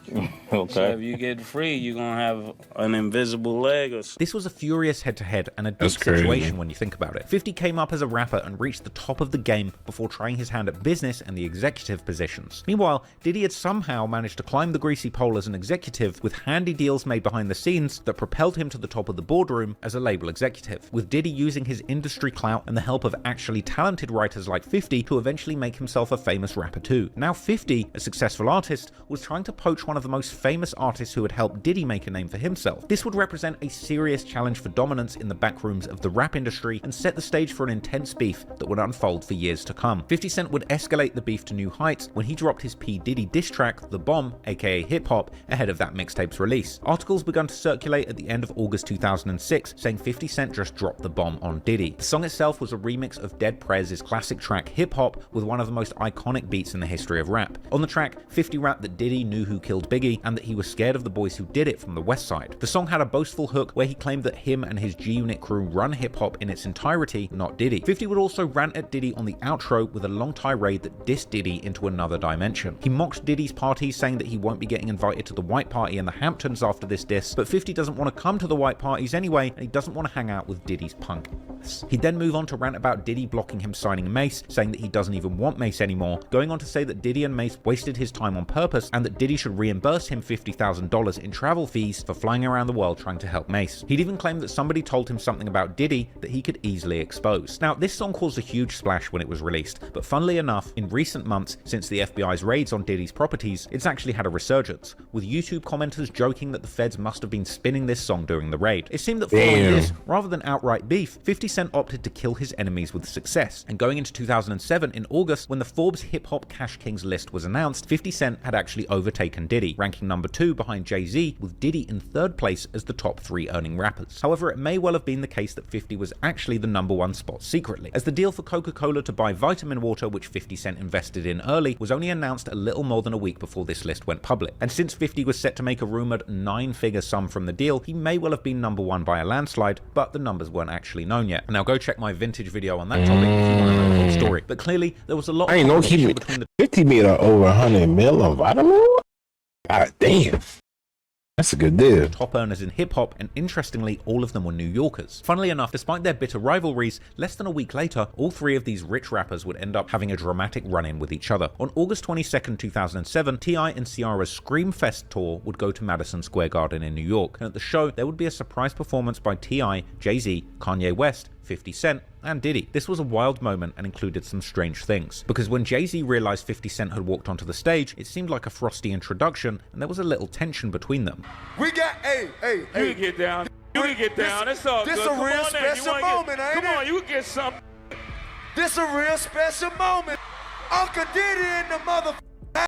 Okay. So if you get free, you're gonna have an invisible leg or something. This was a furious head-to-head and a deep That's crazy. situation when you think about it. 50 came up as a rapper and reached the top of the game before trying his hand at business and the executive positions. Meanwhile, Diddy had somehow managed to climb the greasy pole as an executive with handy deals made behind the scenes that propelled him to the top of the boardroom as a label executive, with Diddy using his industry clout and the help of actually talented writers like 50 to eventually make himself a famous rapper too. Now 50, a successful artist, was trying to poach one of the most famous artists who had helped Diddy make a name for himself. This would represent a serious challenge for dominance in the backrooms of the rap industry and set the stage for an intense beef that would unfold for years to come. 50 Cent would escalate the beef to new heights when he dropped his P. Diddy diss track, The Bomb, aka Hip Hop, ahead of that mixtape's release. Articles began to circulate at the end of August 2006 saying 50 Cent just dropped the bomb on Diddy. The song itself was a remix of Dead Prez's classic track Hip Hop with one of the most iconic beats in the history of rap. On the track, 50 rapped that Diddy knew who killed Biggie and that he was scared of the boys who did it from the West Side. The song had a boastful hook where he claimed that him and his G-Unit crew run hip hop in its entirety, not Diddy. 50 would also rant at Diddy on the outro with a long tirade that dissed Diddy into another dimension. He mocked Diddy's party, saying that he won't be getting invited to the white party in the Hamptons after this diss, but 50 doesn't want to come to the white parties anyway, and he doesn't want to hang out with Diddy's punk. He'd then move on to rant about Diddy blocking him signing Mace, saying that he doesn't even want Mace anymore, going on to say that Diddy and Mace wasted his time on purpose and that Diddy should reimburse him $50,000 in travel fees for flying around the world trying to help Mace. He'd even claimed that somebody told him something about Diddy that he could easily expose. Now, this song caused a huge splash when it was released, but funnily enough, in recent months, since the FBI's raids on Diddy's properties, it's actually had a resurgence, with YouTube commenters joking that the feds must have been spinning this song during the raid. It seemed that following this, rather than outright beef, 50 Cent opted to kill his enemies with success, and going into 2007, in August, when the Forbes Hip Hop Cash Kings list was announced, 50 Cent had actually overtaken Diddy, ranking number 2 behind Jay-Z, with Diddy in 3rd place as the top 3 earning rappers. However, it may well have been the case that 50 was actually the number 1 spot secretly, as the deal for Coca-Cola to buy vitamin water, which 50 Cent invested in early, was only announced a little more than a week before this list went public. And since 50 was set to make a rumored 9-figure sum from the deal, he may well have been number 1 by a landslide, but the numbers weren't actually known yet. Now go check my vintage video on that topic if you want to know the whole story. But clearly, there was a lot of competition between the 50 made over 100 mil on vitamin. God damn. That's a good deal. Top earners in hip-hop, and interestingly, all of them were New Yorkers. Funnily enough, despite their bitter rivalries, less than a week later, all 3 of these rich rappers would end up having a dramatic run-in with each other. On August 22nd, 2007, T.I. and Ciara's Screamfest tour would go to Madison Square Garden in New York, and at the show, there would be a surprise performance by T.I., Jay-Z, Kanye West, 50 Cent, and Diddy. This was a wild moment and included some strange things, because when Jay-Z realized 50 Cent had walked onto the stage, it seemed like a frosty introduction, and there was a little tension between them. We got, hey. You can get down. You can get down. It's all good. This a real special moment, ain't it? Come on, you can get something. This a real special moment. Uncle Diddy in the mother.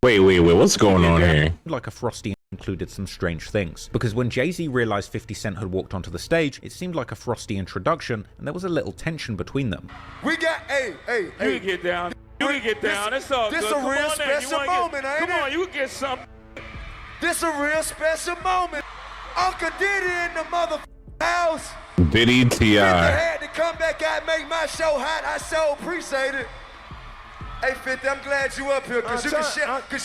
Wait, what's going on here? Like a frosty included some strange things, because when Jay-Z realized 50 Cent had walked onto the stage, it seemed like a frosty introduction, and there was a little tension between them. We got, hey. You can get down. You can get down. It's all good. This a real special moment, ain't it? Come on, you can get something. This a real special moment. Uncle Diddy in the mother house. Diddy T.I. had to come back out and make my show hot. I so appreciate it. Hey, 50, I'm glad you up here, because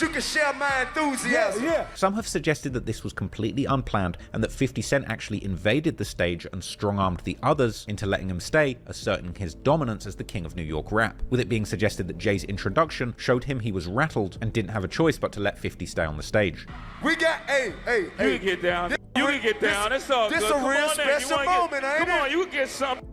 you can share my enthusiasm. Yeah. Some have suggested that this was completely unplanned and that 50 Cent actually invaded the stage and strong-armed the others into letting him stay, asserting his dominance as the king of New York rap, with it being suggested that Jay's introduction showed him he was rattled and didn't have a choice but to let 50 stay on the stage. We got, hey. You can get down. You can get down. It's all good. This a real special moment, ain't it? Come on, you can get something.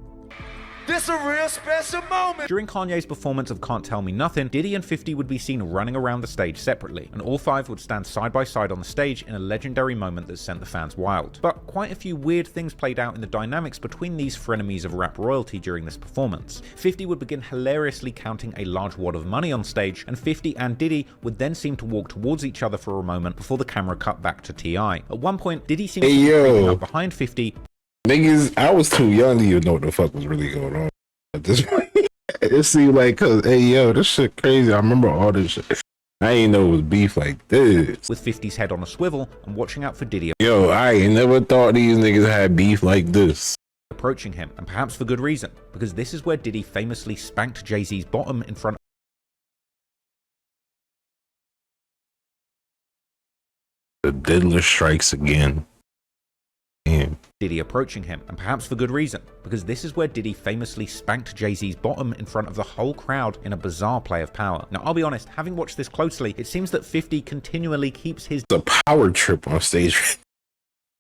This a real special moment. During Kanye's performance of Can't Tell Me Nothing, Diddy and 50 would be seen running around the stage separately, and all five would stand side by side on the stage in a legendary moment that sent the fans wild. But quite a few weird things played out in the dynamics between these frenemies of rap royalty during this performance. 50 would begin hilariously counting a large wad of money on stage, and 50 and Diddy would then seem to walk towards each other for a moment before the camera cut back to T.I. At one point, Diddy seemed to be creeping up behind 50. Niggas, I was too young to even know what the fuck was really going on at this point. It seemed like, cause, hey, yo, this shit crazy. I remember all this shit. I ain't know it was beef like this. With 50's head on a swivel and watching out for Diddy. Yo, I ain't never thought these niggas had beef like this. Approaching him, and perhaps for good reason, because this is where Diddy famously spanked Jay-Z's bottom in front of the Diddler strikes again. Damn. Diddy approaching him, and perhaps for good reason, because this is where Diddy famously spanked Jay-Z's bottom in front of the whole crowd in a bizarre play of power. Now, I'll be honest, having watched this closely, it seems that 50 continually keeps his power trip on stage.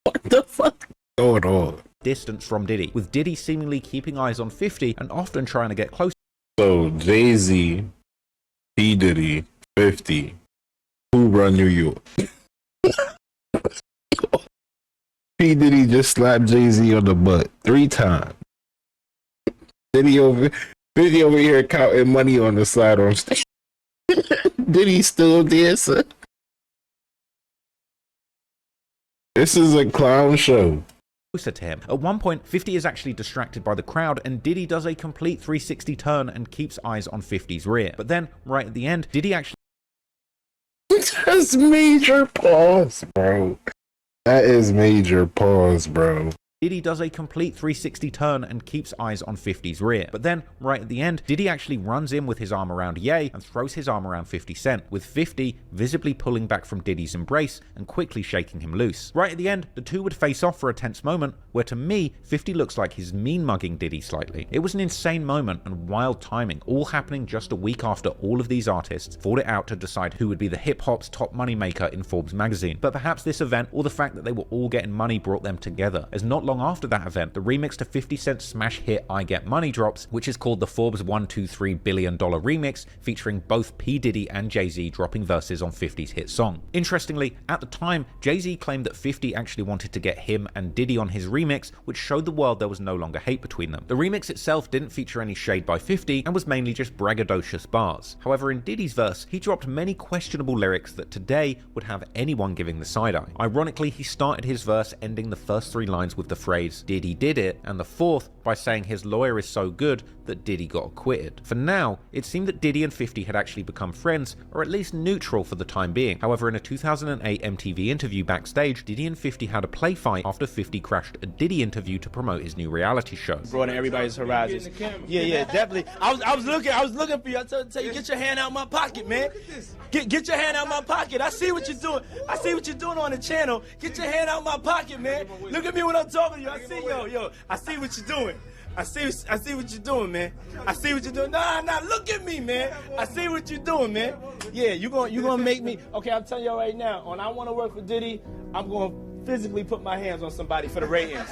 What the fuck is going on? Distance from Diddy, with Diddy seemingly keeping eyes on 50 and often trying to get close. So, Jay-Z, P. Diddy, 50, who run New York? P. Diddy just slapped Jay-Z on the butt 3 times. Diddy over here counting money on the side on stage. Diddy still dancing. This is a clown show. Closer to him. At one point, 50 is actually distracted by the crowd, and Diddy does a complete 360 turn and keeps eyes on 50's rear. But then, right at the end, Diddy actually... That's major pause, bro. That is major pause, bro. Diddy does a complete 360 turn and keeps eyes on 50's rear. But then, right at the end, Diddy actually runs in with his arm around Ye and throws his arm around 50 Cent, with 50 visibly pulling back from Diddy's embrace and quickly shaking him loose. Right at the end, the two would face off for a tense moment, where to me, 50 looks like he's mean-mugging Diddy slightly. It was an insane moment and wild timing, all happening just a week after all of these artists fought it out to decide who would be the hip-hop's top moneymaker in Forbes magazine. But perhaps this event, or the fact that they were all getting money, brought them together, as not long after that event, the remix to 50 Cent's smash hit I Get Money drops, which is called the Forbes $123 billion remix, featuring both P. Diddy and Jay-Z dropping verses on 50's hit song. Interestingly, at the time, Jay-Z claimed that 50 actually wanted to get him and Diddy on his remix, which showed the world there was no longer hate between them. The remix itself didn't feature any shade by 50 and was mainly just braggadocious bars. However, in Diddy's verse, he dropped many questionable lyrics that today would have anyone giving the side-eye. Ironically, he started his verse ending the first 3 lines with the phrase, Diddy did it, and the 4th by saying his lawyer is so good that Diddy got acquitted. For now, it seemed that Diddy and 50 had actually become friends, or at least neutral for the time being. However, in a 2008 MTV interview backstage, Diddy and 50 had a play fight after 50 crashed a Diddy interview to promote his new reality show. Broaden everybody's horizons. Yeah, definitely. I was looking for you. I tell you, get your hand out my pocket, man. Get your hand out my pocket. I see what you're doing. I see what you're doing on the channel. Get your hand out my pocket, man. Look at me when I'm talking to you. I see, yo. I see what you're doing. I see what you're doing, man. I see what you're doing. Nah, look at me, man. I see what you're doing, man. Yeah, you gonna make me. Okay, I'm telling you right now. When I want to work for Diddy, I'm gonna physically put my hands on somebody for the ratings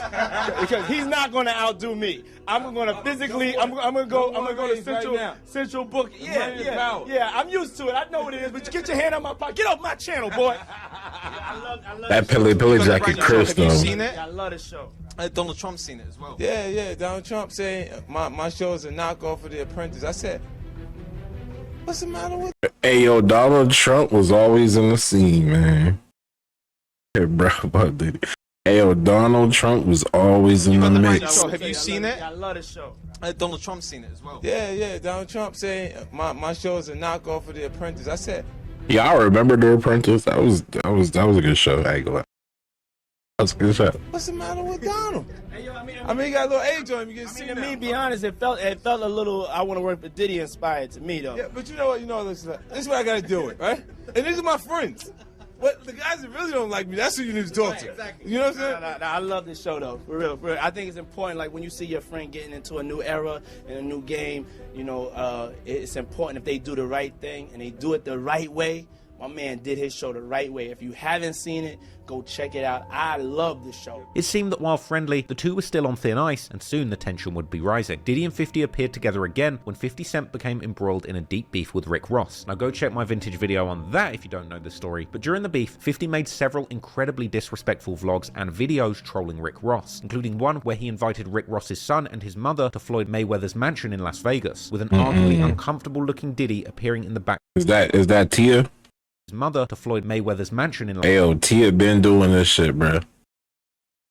because he's not gonna outdo me. I'm gonna physically. I'm gonna go to Central Book. Yeah. I'm used to it. I know what it is. But you get your hand on my pocket. Get off my channel, boy. I love that Pilly jacket, Chris, though. Have you seen it? I love this show. Donald Trump's seen it as well. Yeah. Donald Trump saying my show is a knockoff of The Apprentice. I said, what's the matter with? Hey, yo, Donald Trump was always in the scene, man. Hey, bro, about Diddy. Hey, yo, Donald Trump was always in the mix. Have you seen it? I love this show. Donald Trump's seen it as well. Yeah. Donald Trump saying my show is a knockoff of The Apprentice. I said, yeah, I remember The Apprentice. That was a good show. I ain't gonna lie. That's a good show. What's the matter with Donald? I mean, he got a little age on him. You can see to me, be honest, it felt a little I want to work for Diddy inspired to me, though. Yeah, but you know what? This is what I got to deal with, right? And these are my friends. But the guys that really don't like me, that's who you need to talk to. Exactly. You know what I'm saying? I love this show, though, for real. I think it's important, like, when you see your friend getting into a new era and a new game, it's important if they do the right thing and they do it the right way. My man did his show the right way. If you haven't seen it, go check it out. I love the show. It seemed that while friendly, the two were still on thin ice, and soon the tension would be rising. Diddy and 50 appeared together again when 50 Cent became embroiled in a deep beef with Rick Ross. Now go check my vintage video on that if you don't know the story, but during the beef, 50 made several incredibly disrespectful vlogs and videos trolling Rick Ross, including one where he invited Rick Ross's son and his mother to Floyd Mayweather's mansion in Las Vegas, with an arguably uncomfortable looking Diddy appearing in the back. Is that Tia? His mother to Floyd Mayweather's mansion in Las Vegas. Yo, Tia been doing this shit, bro.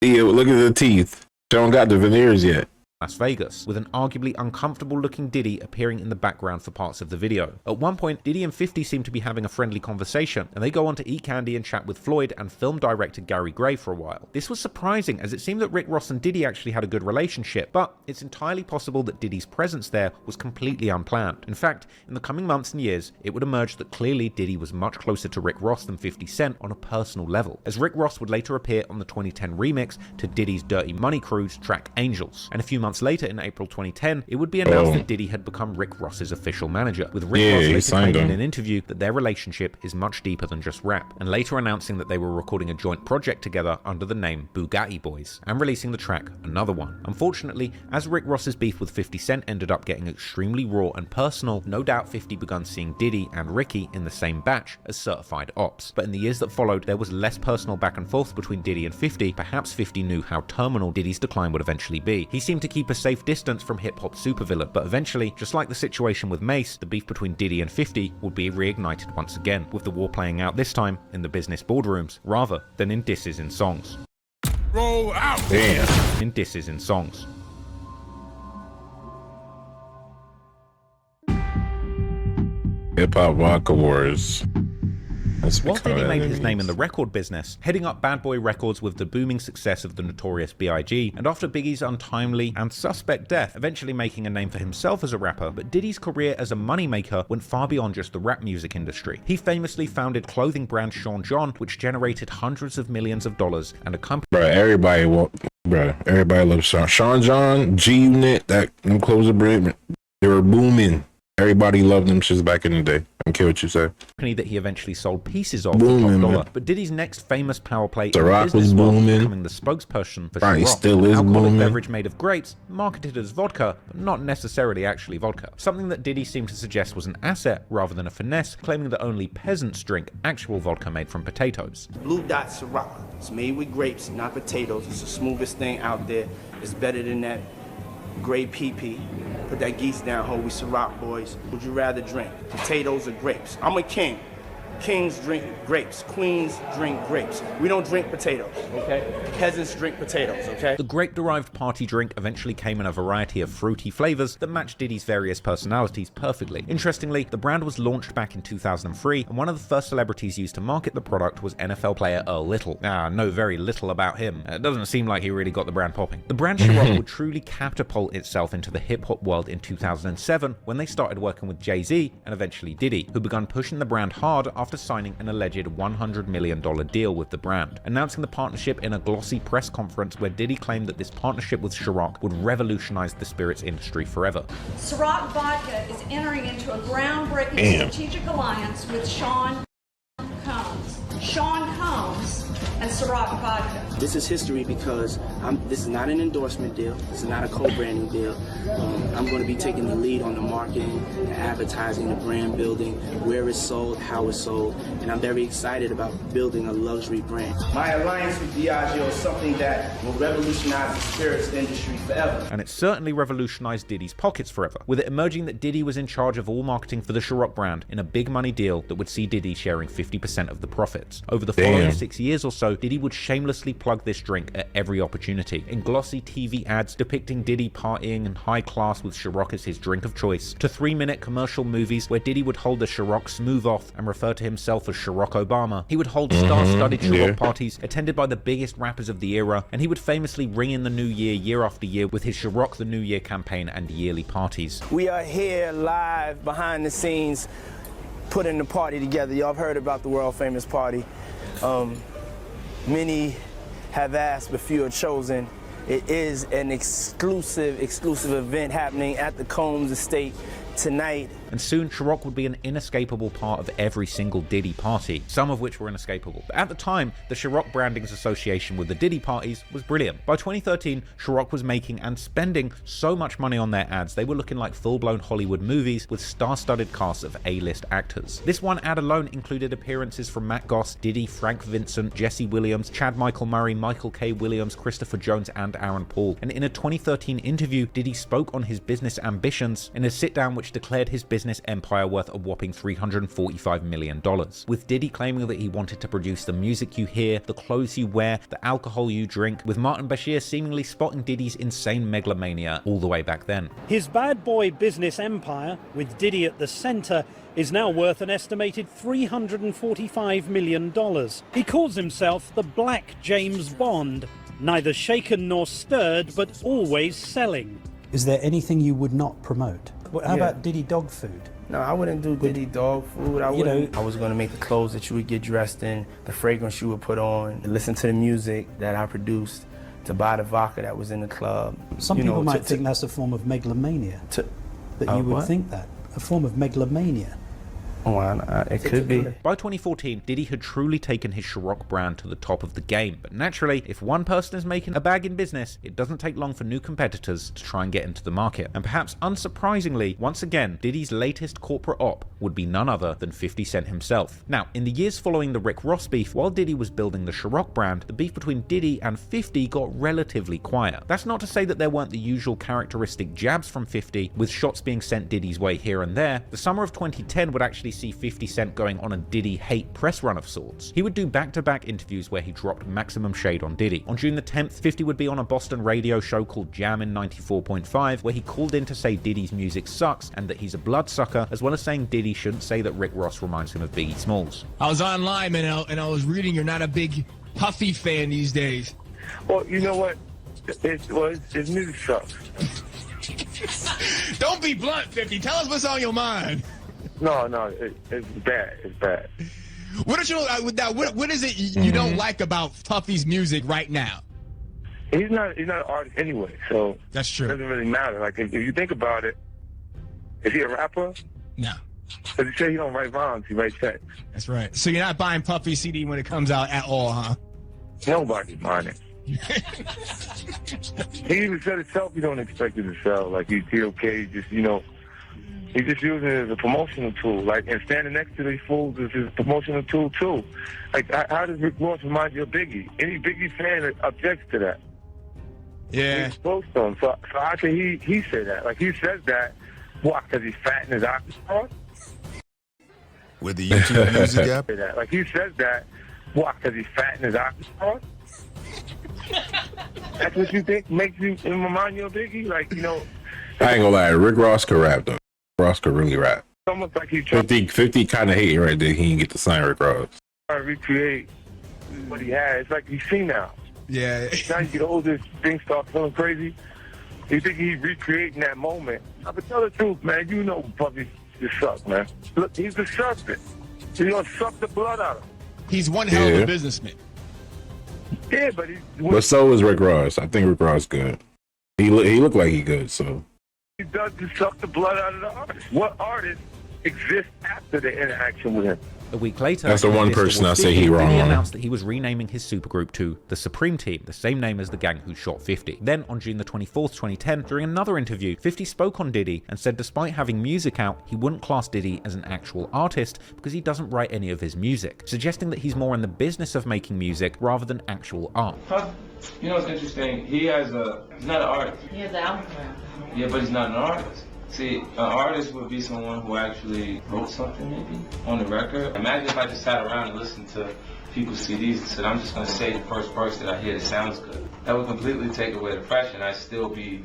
Tia, look at the teeth. She don't got the veneers yet. Las Vegas, with an arguably uncomfortable looking Diddy appearing in the background for parts of the video. At one point, Diddy and 50 seem to be having a friendly conversation, and they go on to eat candy and chat with Floyd and film director Gary Gray for a while. This was surprising, as it seemed that Rick Ross and Diddy actually had a good relationship, but it's entirely possible that Diddy's presence there was completely unplanned. In fact, in the coming months and years, it would emerge that clearly Diddy was much closer to Rick Ross than 50 Cent on a personal level, as Rick Ross would later appear on the 2010 remix to Diddy's Dirty Money Crew's track Angels, and a few months later in April 2010, it would be announced that Diddy had become Rick Ross's official manager, with Rick Ross later claiming in an interview that their relationship is much deeper than just rap, and later announcing that they were recording a joint project together under the name Bugatti Boys, and releasing the track Another One. Unfortunately, as Rick Ross's beef with 50 Cent ended up getting extremely raw and personal, no doubt 50 begun seeing Diddy and Ricky in the same batch as certified ops. But in the years that followed, there was less personal back and forth between Diddy and 50. Perhaps 50 knew how terminal Diddy's decline would eventually be. He seemed to keep a safe distance from hip-hop supervillain, but eventually, just like the situation with Mace, the beef between Diddy and 50 would be reignited once again, with the war playing out this time in the business boardrooms rather than in disses in songs. Roll out! Damn. In disses in songs. Hip-hop vodka wars. While Diddy made his name in the record business, heading up Bad Boy Records with the booming success of the Notorious B.I.G., and after Biggie's untimely and suspect death, eventually making a name for himself as a rapper, but Diddy's career as a moneymaker went far beyond just the rap music industry. He famously founded clothing brand Sean John, which generated hundreds of millions of dollars, and a company. Everybody loves Sean John, G-Unit, them clothes brand, they were booming. Everybody loved them shits back in the day. I don't care what you say. That he eventually sold pieces of for top dollar. But Diddy's next famous power play Ciroc was booming, becoming the spokesperson for Ciroc. Still is alcoholic booming. Beverage made of grapes, marketed as vodka, but not necessarily actually vodka. Something that Diddy seemed to suggest was an asset rather than a finesse, claiming that only peasants drink actual vodka made from potatoes. Blue Dot Ciroc. It's made with grapes, not potatoes. It's the smoothest thing out there. It's better than that gray PP. Put that geese down, ho, we Ciroc boys. Would you rather drink potatoes or grapes? I'm a king. Kings drink grapes. Queens drink grapes. We don't drink potatoes, okay? Peasants drink potatoes, okay? The grape-derived party drink eventually came in a variety of fruity flavors that matched Diddy's various personalities perfectly. Interestingly, the brand was launched back in 2003, and one of the first celebrities used to market the product was NFL player Earl Little. Know very little about him. It doesn't seem like he really got the brand popping. The brand Ciroc would truly catapult itself into the hip-hop world in 2007 when they started working with Jay-Z and eventually Diddy, who began pushing the brand hard after signing an alleged $100 million deal with the brand, announcing the partnership in a glossy press conference where Diddy claimed that this partnership with Ciroc would revolutionize the spirits industry forever. Ciroc Vodka is entering into a groundbreaking strategic alliance with Sean Combs. Sean Combs and Ciroc Vodka. This is history because this is not an endorsement deal. This is not a co-branding deal. I'm going to be taking the lead on the marketing, the advertising, the brand building, where it's sold, how it's sold, and I'm very excited about building a luxury brand. My alliance with Diageo is something that will revolutionize the spirits industry forever. And it certainly revolutionized Diddy's pockets forever, with it emerging that Diddy was in charge of all marketing for the Ciroc brand in a big money deal that would see Diddy sharing 50% of the profits. Over the following 6 years or so, Diddy would shamelessly plug this drink at every opportunity, in glossy TV ads depicting Diddy partying in high class with Ciroc as his drink of choice, to 3-minute commercial movies where Diddy would hold the Ciroc smooth off and refer to himself as Ciroc Obama. He would hold star-studded Ciroc parties attended by the biggest rappers of the era, and he would famously ring in the new year after year with his Ciroc the New Year campaign and yearly parties. We are here live behind the scenes putting the party together. Y'all have heard about the world famous party. Many have asked, but few are chosen. It is an exclusive event happening at the Combs estate tonight. And soon, Ciroc would be an inescapable part of every single Diddy party, some of which were inescapable. But at the time, the Ciroc branding's association with the Diddy parties was brilliant. By 2013, Ciroc was making and spending so much money on their ads, they were looking like full-blown Hollywood movies with star-studded casts of A-list actors. This one ad alone included appearances from Matt Goss, Diddy, Frank Vincent, Jesse Williams, Chad Michael Murray, Michael K. Williams, Christopher Jones, and Aaron Paul. And in a 2013 interview, Diddy spoke on his business ambitions in a sit-down which declared his business empire worth a whopping $345 million, with Diddy claiming that he wanted to produce the music you hear, the clothes you wear, the alcohol you drink, with Martin Bashir seemingly spotting Diddy's insane megalomania all the way back then. His bad boy business empire, with Diddy at the center, is now worth an estimated $345 million. He calls himself the Black James Bond, neither shaken nor stirred, but always selling. Is there anything you would not promote? How about Diddy dog food? No, I wouldn't do Diddy dog food. I was going to make the clothes that you would get dressed in, the fragrance you would put on, listen to the music that I produced, to buy the vodka that was in the club. Some people might think that's a form of megalomania. That you would think that. A form of megalomania. It could be. By 2014, Diddy had truly taken his Ciroc brand to the top of the game. But naturally, if one person is making a bag in business, it doesn't take long for new competitors to try and get into the market. And perhaps unsurprisingly, once again, Diddy's latest corporate op would be none other than 50 Cent himself. Now, in the years following the Rick Ross beef, while Diddy was building the Ciroc brand, the beef between Diddy and 50 got relatively quiet. That's not to say that there weren't the usual characteristic jabs from 50, with shots being sent Diddy's way here and there. The summer of 2010 would actually see 50 Cent going on a Diddy hate press run of sorts. He would do back-to-back interviews where he dropped maximum shade on Diddy. On June the 10th, 50 would be on a Boston radio show called Jammin' 94.5, where he called in to say Diddy's music sucks and that he's a bloodsucker, as well as saying Diddy shouldn't say that Rick Ross reminds him of Biggie Smalls. I was online, man, and I was reading you're not a big Puffy fan these days. Well, you know what? His music sucks. Don't be blunt, 50. Tell us what's on your mind. No, it's bad. It's bad. What is it you don't like about Puffy's music right now? He's not an artist anyway, so that's true. It doesn't really matter. Like if you think about it, is he a rapper? No. Because he said he don't write rhymes, he writes text. That's right. So you're not buying Puffy's CD when it comes out at all, huh? Nobody's buying it. He even said himself he don't expect it to sell. Like he's okay, just he's just using it as a promotional tool. Like, and standing next to these fools is his promotional tool too. Like, how does Rick Ross remind you of Biggie? Any Biggie fan objects to that. Yeah. He's close to him. So how can he say that? Like, he says that, what, because he's fat in his eyes? With the YouTube music app? Like, he says that, what, because he's fat in his eyes? That's what you think makes you remind you of Biggie? Like, I ain't gonna lie, Rick Ross could rap though. Ross could really rap. Almost like he's 50 kind of hating right there. He didn't get to sign Rick Ross. Trying to recreate what he had. It's like he's senile. Yeah. Now you get older, things start feeling crazy. You think he's recreating that moment. But tell the truth, man. You know Puffy just sucks, man. Look, he's the serpent. He's gonna suck the blood out of him. He's one hell of a businessman. Yeah, but so is Rick Ross. I think Rick Ross good. He looked like he good, so. He does to suck the blood out of the artist. What artist exists after the interaction with him? A week later, that's the one person I say he wrong. Diddy announced that he was renaming his supergroup to the Supreme Team, the same name as the gang who shot 50. Then, on June the 24th, 2010, during another interview, 50 spoke on Diddy and said despite having music out, he wouldn't class Diddy as an actual artist because he doesn't write any of his music, suggesting that he's more in the business of making music rather than actual art. You know what's interesting? He's not an artist. He has an album. Yeah, but he's not an artist. See, an artist would be someone who actually wrote something maybe on the record. Imagine if I just sat around and listened to people's CDs and said, I'm just going to say the first verse that I hear that sounds good. That would completely take away the pressure, and I'd still be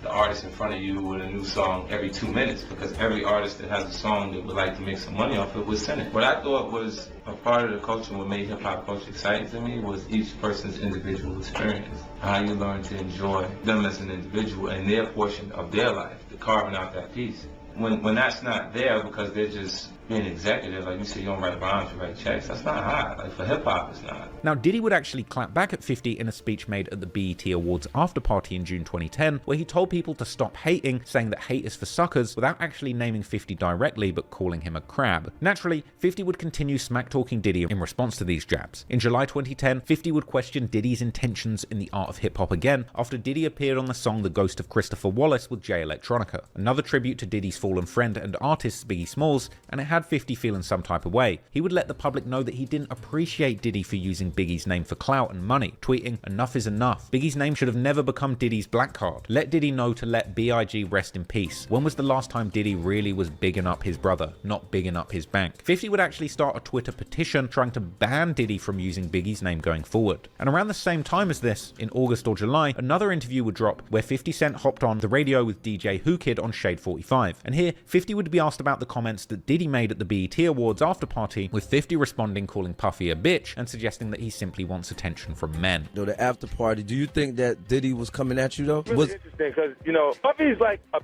the artist in front of you with a new song every 2 minutes, because every artist that has a song that would like to make some money off it would send it. What I thought was a part of the culture, what made hip-hop culture exciting to me, was each person's individual experience. How you learn to enjoy them as an individual and their portion of their life, carving out that piece. when that's not there because they're just being executive, like you said, you don't write rhymes, you write checks. That's not hot. Like for hip hop, it's not. Now, Diddy would actually clap back at 50 in a speech made at the BET Awards after party in June 2010, where he told people to stop hating, saying that hate is for suckers, without actually naming 50 directly, but calling him a crab. Naturally, 50 would continue smack-talking Diddy in response to these jabs. In July 2010, 50 would question Diddy's intentions in the art of hip-hop again, after Diddy appeared on the song The Ghost of Christopher Wallace with Jay Electronica, another tribute to Diddy's fallen friend and artist Biggie Smalls, and it had 50 feeling some type of way. He would let the public know that he didn't appreciate Diddy for using Biggie's name for clout and money, tweeting, "Enough is enough. Biggie's name should have never become Diddy's black card. Let Diddy know to let B.I.G. rest in peace. When was the last time Diddy really was bigging up his brother, not bigging up his bank?" 50 would actually start a Twitter petition trying to ban Diddy from using Biggie's name going forward. And around the same time as this, in August or July, another interview would drop where 50 Cent hopped on the radio with DJ Who Kid on Shade 45. And here, 50 would be asked about the comments that Diddy made at the BET Awards after party, with 50 responding calling Puffy a bitch and suggesting that he simply wants attention from men. Though the after party, do you think that Diddy was coming at you though? Really interesting because, you know, Puffy's like a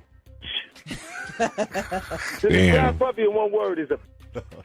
to describe Puffy in one word is a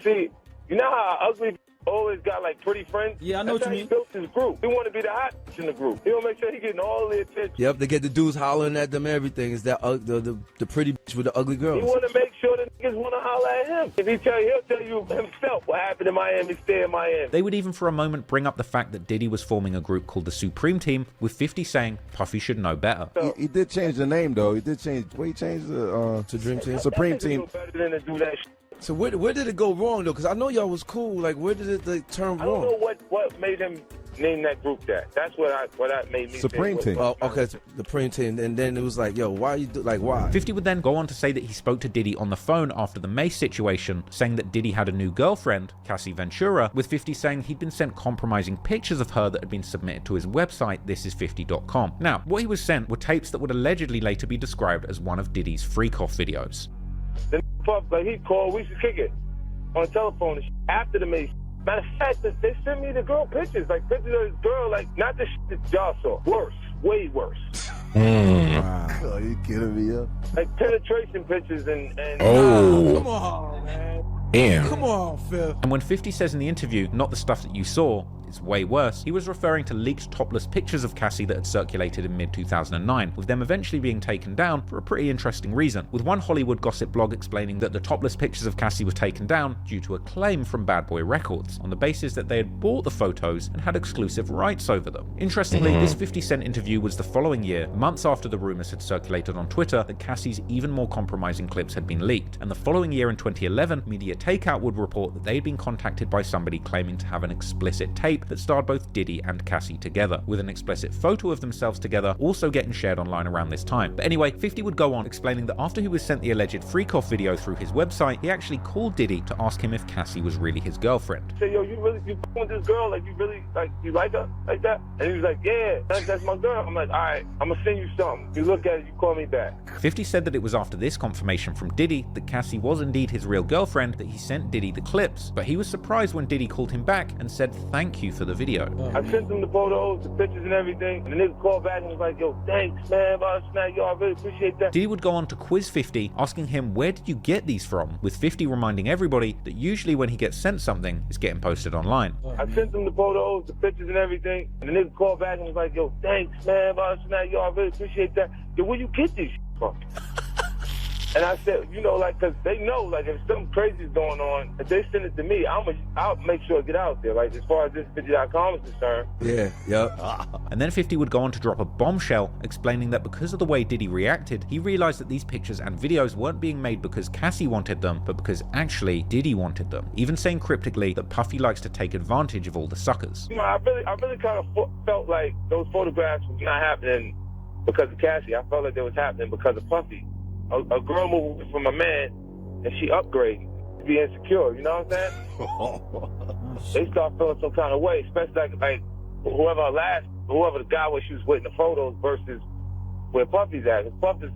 see, you know how ugly always got like pretty friends? Yeah, I know That's what you how mean. He built his group. He want to be the hot in the group. He'll make sure he getting all the attention. Yep, they get the dudes hollering at them. Everything is that the pretty bitch with the ugly He girls. want to make sure the niggas want to holler at him. If he tell you, he'll tell you himself what happened in Miami, stay in Miami. They would even for a moment bring up the fact that Diddy was forming a group called the Supreme Team, with 50 saying Puffy should know better. He did change the name though. He did change. He changed the to Dream Team. Supreme Team. Better than to do that shit. So where did it go wrong though? Because I know y'all was cool. Like where did it like, turn I don't wrong? know what made him name that group that. That's what made me Supreme think. Team. Oh, okay, the Supreme Team. And then it was like, yo, why you why? 50 would then go on to say that he spoke to Diddy on the phone after the Mace situation, saying that Diddy had a new girlfriend, Cassie Ventura, with 50 saying he'd been sent compromising pictures of her that had been submitted to his website, thisis50.com. Now, what he was sent were tapes that would allegedly later be described as one of Diddy's freak-off videos. Then Puff, like he called, we should kick it on the telephone and after the Mace. Matter of fact, they sent me the girl pictures, like pictures of this girl, like not the shit that y'all saw. Worse, way worse. Wow. Oh, you kidding me up? Like penetration pictures and Oh. come on, man. Damn. Come on, Phil. And when 50 says in the interview, not the stuff that you saw, it's way worse, he was referring to leaked topless pictures of Cassie that had circulated in mid-2009, with them eventually being taken down for a pretty interesting reason, with one Hollywood gossip blog explaining that the topless pictures of Cassie were taken down due to a claim from Bad Boy Records, on the basis that they had bought the photos and had exclusive rights over them. Interestingly, this 50 Cent interview was the following year, months after the rumors had circulated on Twitter that Cassie's even more compromising clips had been leaked, and the following year in 2011, Media Takeout would report that they had been contacted by somebody claiming to have an explicit tape that starred both Diddy and Cassie together, with an explicit photo of themselves together also getting shared online around this time. But anyway, 50 would go on explaining that after he was sent the alleged freak-off video through his website, he actually called Diddy to ask him if Cassie was really his girlfriend. Say, yo, you with this girl, like you really, like you like her, like that? And he was like, yeah, that's my girl. I'm like, all right, I'm gonna send you something. You look at it, you call me back. 50 said that it was after this confirmation from Diddy that Cassie was indeed his real girlfriend that he sent Diddy the clips, but he was surprised when Diddy called him back and said thank you for the video. I sent him the photos, the pictures and everything, and the nigga called back and was like, yo, thanks, man, about snack, yo, I really appreciate that. Diddy would go on to quiz 50, asking him where did you get these from, with 50 reminding everybody that usually when he gets sent something, it's getting posted online. I sent him the photos, the pictures and everything, and the nigga called back and was like, yo, thanks, man, about snack, yo, I really appreciate that. Yo, where you get these from? And I said, you know, like, because they know, like, if something crazy is going on, if they send it to me, I'll make sure it get out there. Like, as far as this video.com is concerned. Yeah, yep. And then 50 would go on to drop a bombshell, explaining that because of the way Diddy reacted, he realized that these pictures and videos weren't being made because Cassie wanted them, but because actually Diddy wanted them, even saying cryptically that Puffy likes to take advantage of all the suckers. You know, I really kind of felt like those photographs was not happening because of Cassie. I felt like they was happening because of Puffy. A girl moved from a man, and she upgraded to be insecure. You know what I'm saying? They start feeling some kind of way, especially like whoever the guy was she was with in the photos versus where Puffy's at. Cause Puffy's,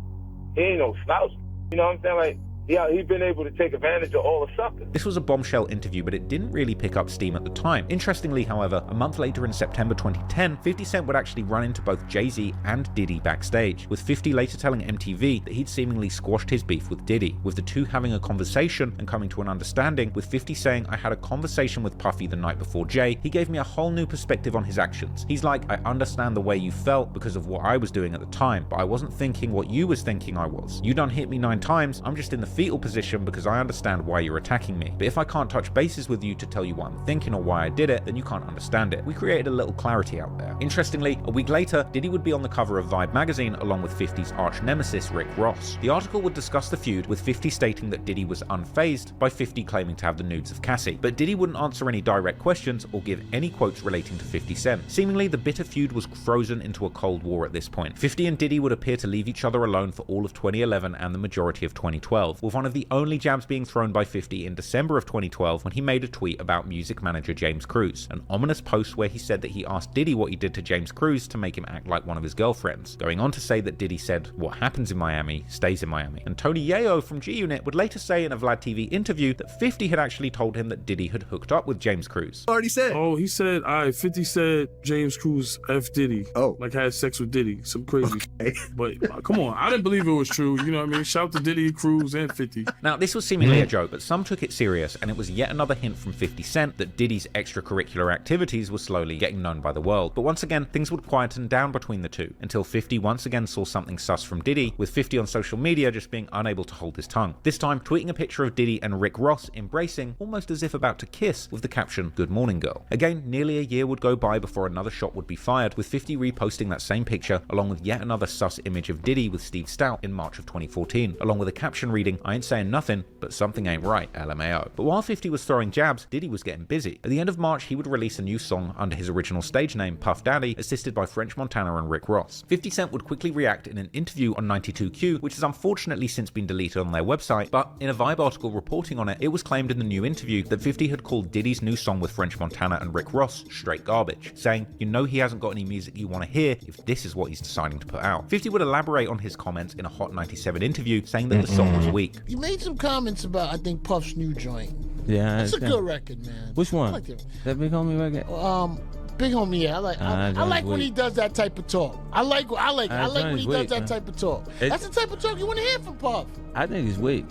he ain't no slouch. You know what I'm saying? Like Yeah, he's been able to take advantage of all the suckers. This was a bombshell interview, but it didn't really pick up steam at the time. Interestingly, however, a month later in September 2010, 50 Cent would actually run into both Jay-Z and Diddy backstage, with 50 later telling MTV that he'd seemingly squashed his beef with Diddy, with the two having a conversation and coming to an understanding, with 50 saying, "I had a conversation with Puffy the night before Jay. He gave me a whole new perspective on his actions. He's like, I understand the way you felt because of what I was doing at the time, but I wasn't thinking what you was thinking I was. You done hit me 9 times, I'm just in the fetal position because I understand why you're attacking me. But if I can't touch bases with you to tell you what I'm thinking or why I did it, then you can't understand it." We created a little clarity out there. Interestingly, a week later, Diddy would be on the cover of Vibe magazine along with 50's arch nemesis Rick Ross. The article would discuss the feud, with 50 stating that Diddy was unfazed by 50 claiming to have the nudes of Cassie. But Diddy wouldn't answer any direct questions or give any quotes relating to 50 Cent. Seemingly, the bitter feud was frozen into a cold war at this point. 50 and Diddy would appear to leave each other alone for all of 2011 and the majority of 2012, with one of the only jabs being thrown by 50 in December of 2012 when he made a tweet about music manager James Cruz, an ominous post where he said that he asked Diddy what he did to James Cruz to make him act like one of his girlfriends, going on to say that Diddy said, "What happens in Miami stays in Miami." And Tony Yayo from G-Unit would later say in a Vlad TV interview that 50 had actually told him that Diddy had hooked up with James Cruz. Already said. Oh, he said, 50 said James Cruz F Diddy. Oh. Like had sex with Diddy. Some crazy. Okay. But come on, I didn't believe it was true. You know what I mean? Shout to Diddy, Cruz, and 50. Now, this was seemingly a joke, but some took it serious, and it was yet another hint from 50 Cent that Diddy's extracurricular activities were slowly getting known by the world. But once again, things would quieten down between the two, until 50 once again saw something sus from Diddy, with 50 on social media just being unable to hold his tongue. This time, tweeting a picture of Diddy and Rick Ross embracing, almost as if about to kiss, with the caption, "Good morning, girl." Again, nearly a year would go by before another shot would be fired, with 50 reposting that same picture, along with yet another sus image of Diddy with Steve Stout in March of 2014, along with a caption reading, "I ain't saying nothing, but something ain't right, LMAO." But while 50 was throwing jabs, Diddy was getting busy. At the end of March, he would release a new song under his original stage name, Puff Daddy, assisted by French Montana and Rick Ross. 50 Cent would quickly react in an interview on 92Q, which has unfortunately since been deleted on their website, but in a Vibe article reporting on it, it was claimed in the new interview that 50 had called Diddy's new song with French Montana and Rick Ross straight garbage, saying, "You know he hasn't got any music you want to hear if this is what he's deciding to put out." 50 would elaborate on his comments in a Hot 97 interview, saying that the song was weak. You made some comments about, I think, Puff's new joint. Yeah, it's a good record, man. Which one? I like it. That Big Homie record? Big Homie, yeah. I like when he does that type of talk. I like when he does that type of talk. That's the type of talk you want to hear from Puff. I think he's weak.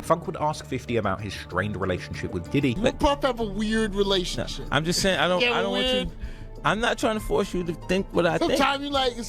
Funk would ask 50 about his strained relationship with Diddy. You and Puff have a weird relationship. I'm just saying, I don't want you. I'm not trying to force you to think what I think. Sometimes you like it,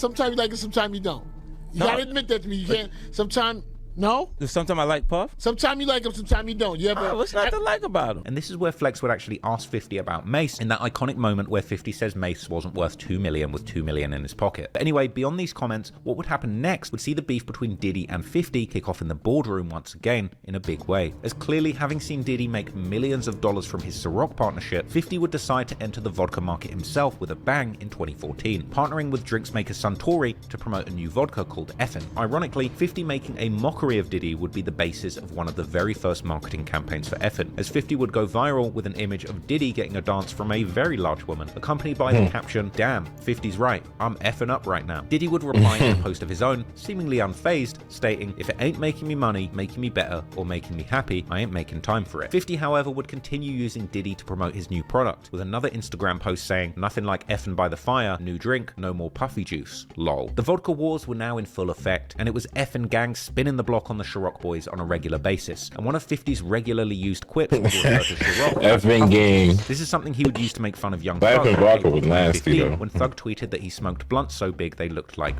sometimes you don't. You gotta admit that to me. You can't. Sometimes. No? Sometimes I like Puff? Sometimes you like him, sometimes you don't. You ever, what's not to like about him? And this is where Flex would actually ask 50 about Mace in that iconic moment where 50 says Mace wasn't worth $2 million with $2 million in his pocket. But anyway, beyond these comments, what would happen next would see the beef between Diddy and 50 kick off in the boardroom once again in a big way. As clearly having seen Diddy make millions of dollars from his Ciroc partnership, 50 would decide to enter the vodka market himself with a bang in 2014, partnering with drinks maker Suntory to promote a new vodka called Effin. Ironically, 50 making a mockery of Diddy would be the basis of one of the very first marketing campaigns for Effin, as 50 would go viral with an image of Diddy getting a dance from a very large woman, accompanied by the caption, "Damn, 50's right, I'm effing up right now." Diddy would reply in a post of his own, seemingly unfazed, stating, "If it ain't making me money, making me better, or making me happy, I ain't making time for it." 50, however, would continue using Diddy to promote his new product, with another Instagram post saying, "Nothing like effing by the fire, new drink, no more puffy juice, lol." The vodka wars were now in full effect, and it was effing gang spinning the block on the Ciroc boys on a regular basis, and one of 50's regularly used quips was referred to Ciroc. Effing gang. This is something he would use to make fun of young Thug. Vodka was nasty though. When Thug tweeted that he smoked blunts so big they looked like,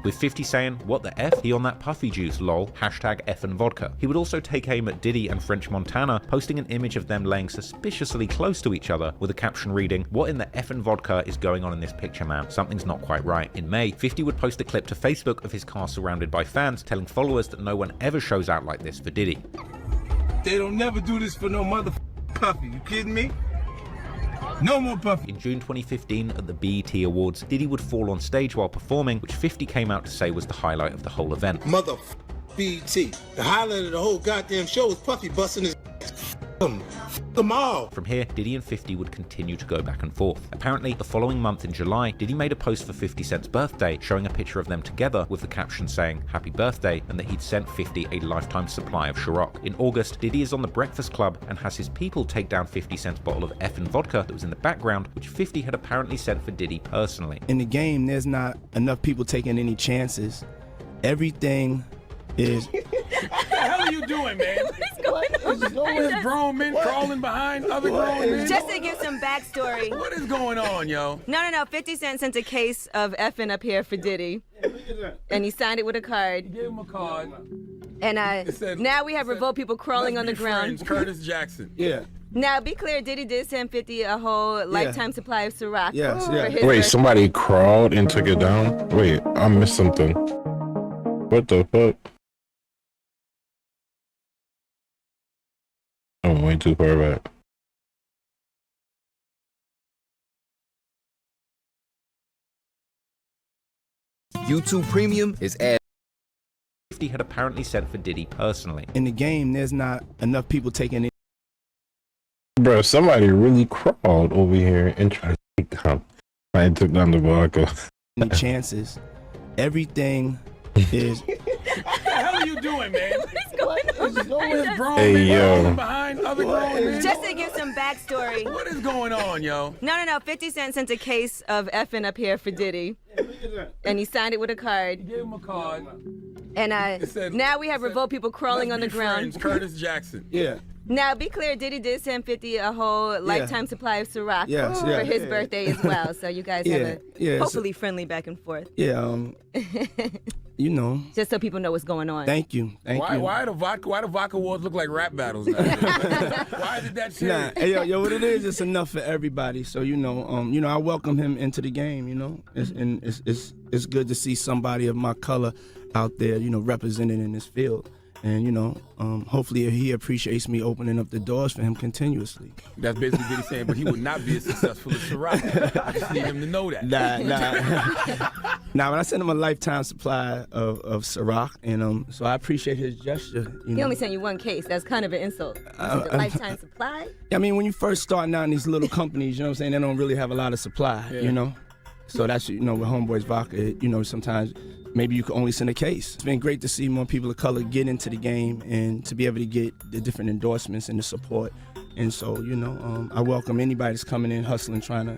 with 50 saying, "What the F? He on that puffy juice, lol, hashtag effing vodka." He would also take aim at Diddy and French Montana, posting an image of them laying suspiciously close to each other, with a caption reading, "What in the effing vodka is going on in this picture, man? Something's not quite right." In May, 50 would post a clip to Facebook of his car surrounded by fans, telling followers that no one ever shows out like this for Diddy. They don't never do this for no Puffy, you kidding me? No more Puffy. In June 2015, at the BET Awards, Diddy would fall on stage while performing, which 50 came out to say was the highlight of the whole event. BET. The highlight of the whole goddamn show was Puffy busting his them all. From here, Diddy and 50 would continue to go back and forth. Apparently, the following month in July, Diddy made a post for 50 Cent's birthday showing a picture of them together with the caption saying, "Happy birthday," and that he'd sent 50 a lifetime supply of Ciroc. In August, Diddy is on the Breakfast Club and has his people take down 50 Cent's bottle of effing vodka that was in the background, which 50 had apparently sent for Diddy personally. In the game, there's not enough people taking any chances. Everything is... What the hell are you doing, man? What is going on? There's grown men crawling behind other grown men. Just to give some backstory. What is going on, yo? No. 50 Cent sent a case of effing up here for Diddy. And he signed it with a card. He gave him a card. And now we have revolt people crawling on the ground. Friends, Curtis Jackson. Yeah. Now, be clear, Diddy did send 50 a whole lifetime supply of Ciroc. Yes, for yeah. his Wait, birthday. somebody crawled and took it down? Wait, I missed something. What the fuck? I'm way too far back. YouTube Premium is ad. 50 had apparently sent for Diddy personally. In the game, there's not enough people taking it. Bro, somebody really crawled over here and tried to take down. I took down the vodka. Any chances. Everything is... What the hell are you doing, man? What is going on? There's grown Hey, men yo. crawling behind other grown men. Just to give some backstory. What is going on, yo? No. 50 Cent sent a case of effing up here for Diddy. And he signed it with a card. He gave him a card. And now we have revolt people crawling on the ground. Friends, Curtis Jackson. Yeah. Now, be clear, Diddy did send 50 a whole lifetime supply of Ciroc Yes, for his birthday as well. So you guys have a hopefully friendly back and forth. Yeah, you know. Just so people know what's going on. Thank you. Why the vodka wars look like rap battles now? Why did that shit? Nah, hey, yo, what it is, it's enough for everybody. So I welcome him into the game. It's good to see somebody of my color out there, represented in this field. And, hopefully he appreciates me opening up the doors for him continuously. That's basically what he's saying, but he would not be as successful as Ciroc. I just need him to know that. Nah, but I sent him a lifetime supply of Ciroc, and so I appreciate his gesture. He only sent you one case. That's kind of an insult. A lifetime supply? I mean, when you first starting out in these little companies, they don't really have a lot of supply, So that's, with Homeboy's Vodka, sometimes maybe you can only send a case. It's been great to see more people of color get into the game and to be able to get the different endorsements and the support. And so, I welcome anybody that's coming in, hustling, trying to,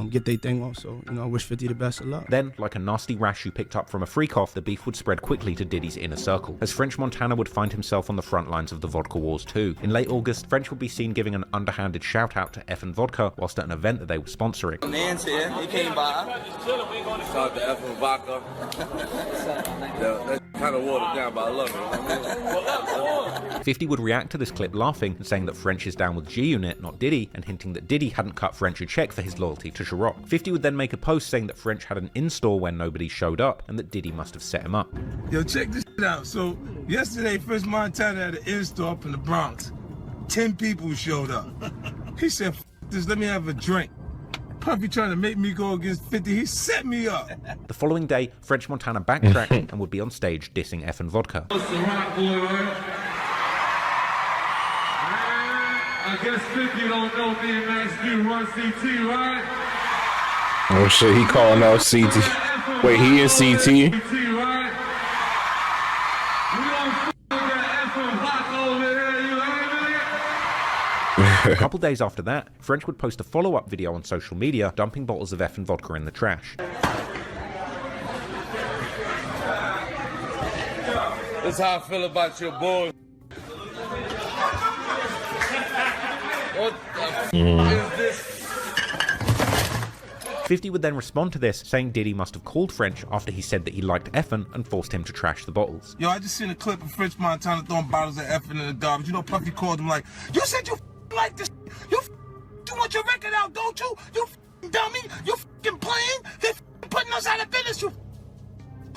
get their thing off. So, I wish 50 the best of luck. Then, like a nasty rash you picked up from a freak off, the beef would spread quickly to Diddy's inner circle, as French Montana would find himself on the front lines of the vodka wars too. In late August, French would be seen giving an underhanded shout out to effing vodka whilst at an event that they were sponsoring. Man's here, he came by. Shout out to effing vodka. That's kind of watered down, but I love it. 50 would react to this clip laughing and saying that French is down with G-Unit, not Diddy, and hinting that Diddy hadn't cut French a check for his loyalty to Ciroc. 50 would then make a post saying that French had an in-store when nobody showed up and that Diddy must have set him up. Yo, check this shit out. So, yesterday, French Montana had an in-store up in the Bronx. 10 people showed up. He said, F this, let me have a drink. Puffy trying to make me go against 50, he set me up. The following day, French Montana backtracked and would be on stage dissing effing vodka. I guess 50 don't know me and Max do run CT, right? Oh shit, he calling out CT. Wait, he in CT? Right? We don't f*** with that effing vodka over there, you heard me? A couple days after that, French would post a follow-up video on social media dumping bottles of effing vodka in the trash. That's how I feel about your boy. What the is this? 50 would then respond to this, saying Diddy must have called French after he said that he liked effing and forced him to trash the bottles. Yo, I just seen a clip of French Montana throwing bottles of effing in the garbage. Puffy called him like, you said you like this. You want your record out, don't you? You dummy. You playing. They putting us out of business.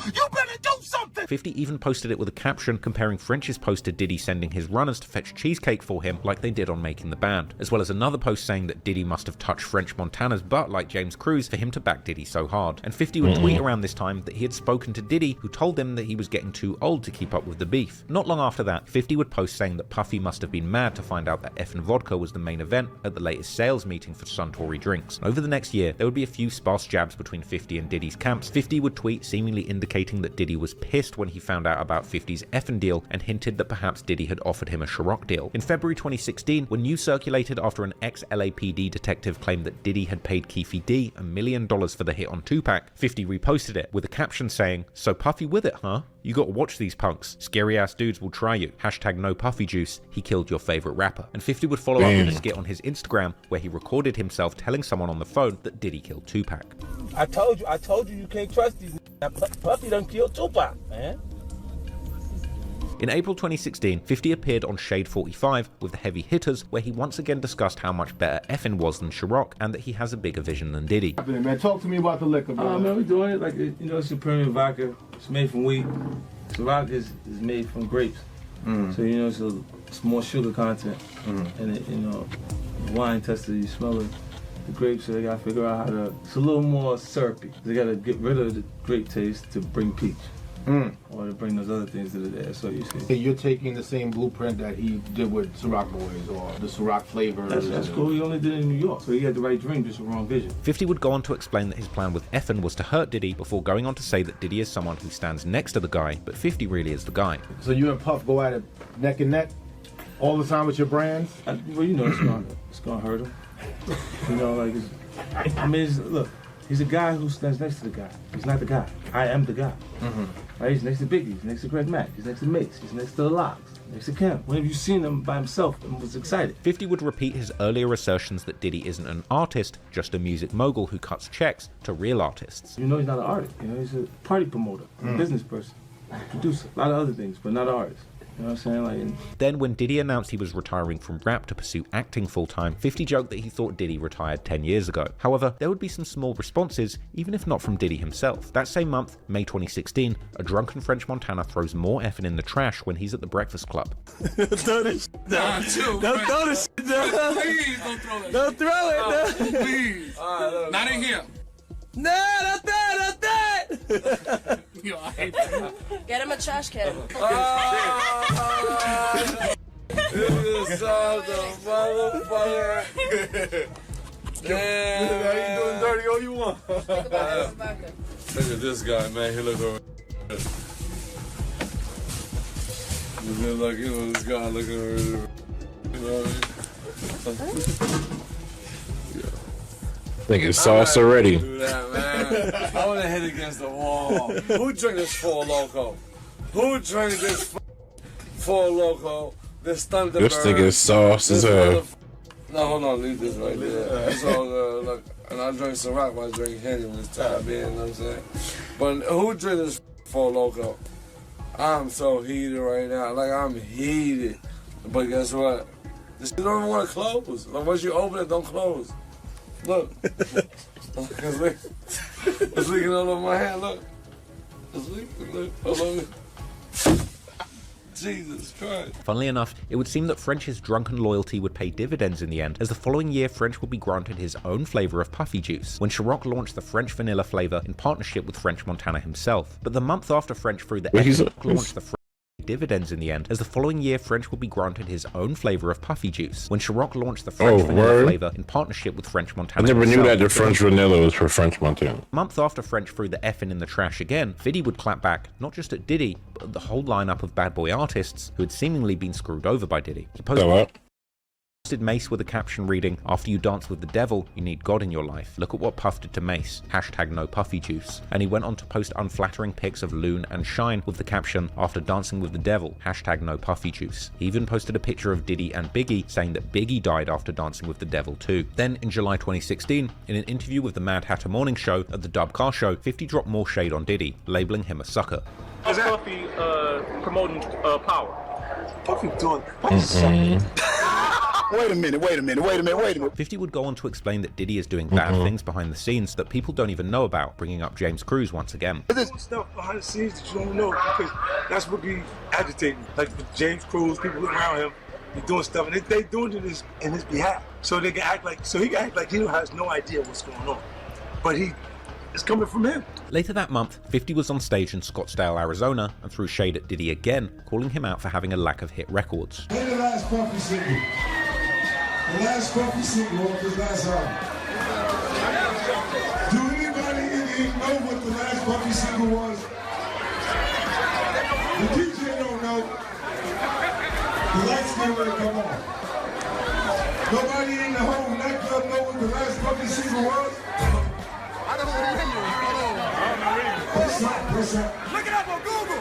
You better do something! 50 even posted it with a caption comparing French's post to Diddy sending his runners to fetch cheesecake for him like they did on Making the Band, as well as another post saying that Diddy must have touched French Montana's butt like James Cruz for him to back Diddy so hard. And 50 would tweet around this time that he had spoken to Diddy, who told him that he was getting too old to keep up with the beef. Not long after that, 50 would post saying that Puffy must have been mad to find out that effing vodka was the main event at the latest sales meeting for Suntory Drinks. And over the next year, there would be a few sparse jabs between 50 and Diddy's camps. 50 would tweet seemingly indicating that Diddy was pissed when he found out about 50's effing deal and hinted that perhaps Diddy had offered him a Ciroc deal. In February 2016, when news circulated after an ex-LAPD detective claimed that Diddy had paid Keefe D $1 million for the hit on Tupac, 50 reposted it with a caption saying, "So Puffy with it, huh? You gotta watch these punks. Scary ass dudes will try you. Hashtag no Puffy juice. He killed your favorite rapper." And 50 would follow up with a skit on his Instagram where he recorded himself telling someone on the phone that Diddy killed Tupac. I told you you can't trust these. Puffy done killed Tupac, man. In April 2016, 50 appeared on Shade 45 with the Heavy Hitters, where he once again discussed how much better effing was than Ciroc and that he has a bigger vision than Diddy. Man, talk to me about the liquor, bro. Man, we're doing it like, it's a premium vodka. It's made from wheat. Ciroc is made from grapes. So, it's more sugar content. And it, wine tested, you smell the grapes, so they gotta figure out how to, it's a little more syrupy. They gotta get rid of the grape taste to bring peach. Or to bring those other things that are there, so you see. You're taking the same blueprint that he did with Ciroc Boys, or the Ciroc flavor. That's cool, he only did it in New York, so he had the right drink, just the wrong vision. 50 would go on to explain that his plan with effin was to hurt Diddy before going on to say that Diddy is someone who stands next to the guy, but 50 really is the guy. So you and Puff go at it neck and neck all the time with your brands? Well, it's gonna hurt him. Look, he's a guy who stands next to the guy. He's not the guy. I am the guy. Right? He's next to Biggie. He's next to Greg Mack. He's next to Mace. He's next to the Locks. Next to Kim. When have you seen him by himself and was excited? 50 would repeat his earlier assertions that Diddy isn't an artist, just a music mogul who cuts checks to real artists. He's not an artist. He's a party promoter, a business person, producer, a lot of other things, but not an artist. You know what I'm saying? Then when Diddy announced he was retiring from rap to pursue acting full-time, 50 joked that he thought Diddy retired 10 years ago. However, there would be some small responses, even if not from Diddy himself. That same month, May 2016, a drunken French Montana throws more effing in the trash when he's at the Breakfast Club. Throw this shit down. Don't throw this shit down. Please don't throw that. Don't throw it down. Please. Not in here. No, not that, not that. Yo, I hate that. Get him a trash can. You saw the motherfucker. Damn. Now you doing dirty all you want. Look at this guy, man. He look over. This guy looking over. You know what I mean? Think it's sauce already. Do that, man. I want to hit against the wall. Who drank this Four Loko? Who drank this Four Loko? This Thunderbird? This thing is sauce as hell. No, hold on, leave this right there. It's all good. Look, and I drank Ciroc while I drank Henny when it's time in, you know what I'm saying? But who drank this Four Loko? I'm so heated right now. Like, I'm heated. But guess what? This shit don't even want to close. Like, once you open it, don't close. Look. It's leaking all over my hand, look. It's leaking, look. Hold on. Jesus Christ. Funnily enough, it would seem that French's drunken loyalty would pay dividends in the end, as the following year French would be granted his own flavor of puffy juice, when Ciroc launched the French vanilla flavor in partnership with French Montana himself. But the month after French threw the launched the dividends in the end, as the following year French would be granted his own flavor of puffy juice, when Ciroc launched the French vanilla flavor in partnership with French Montana. I never himself. knew that the French vanilla was for French Montana. A month after French threw the effing in the trash again, Fiddy would clap back, not just at Diddy, but at the whole lineup of bad boy artists who had seemingly been screwed over by Diddy. He posted Mace with a caption reading, "After you dance with the devil, you need God in your life. Look at what Puff did to Mace. Hashtag no puffy juice." And he went on to post unflattering pics of Loon and Shine with the caption, "After dancing with the devil, hashtag no puffy juice." He even posted a picture of Diddy and Biggie, saying that Biggie died after dancing with the devil too. Then in July 2016, in an interview with the Mad Hatter Morning Show at the Dub Car Show, 50 dropped more shade on Diddy, labeling him a sucker. Is Puffy promoting power? Puffy doing something. Wait a minute. 50 would go on to explain that Diddy is doing bad things behind the scenes that people don't even know about, bringing up James Cruz once again. There's stuff behind the scenes that you don't know because that's what be agitating. Like with James Cruz, people around him, be doing stuff, and they doing it in his behalf. So they can act like, he has no idea what's going on. But it's coming from him. Later that month, 50 was on stage in Scottsdale, Arizona, and threw shade at Diddy again, calling him out for having a lack of hit records. Play the last Puffy single. The last Puffy single of his last album. Do anybody in here know what the last Puffy single was? The DJ don't know. The lights get ready to come on. Nobody in the whole nightclub know what the last Puffy single was? I don't know what Press up. Look it up on Google.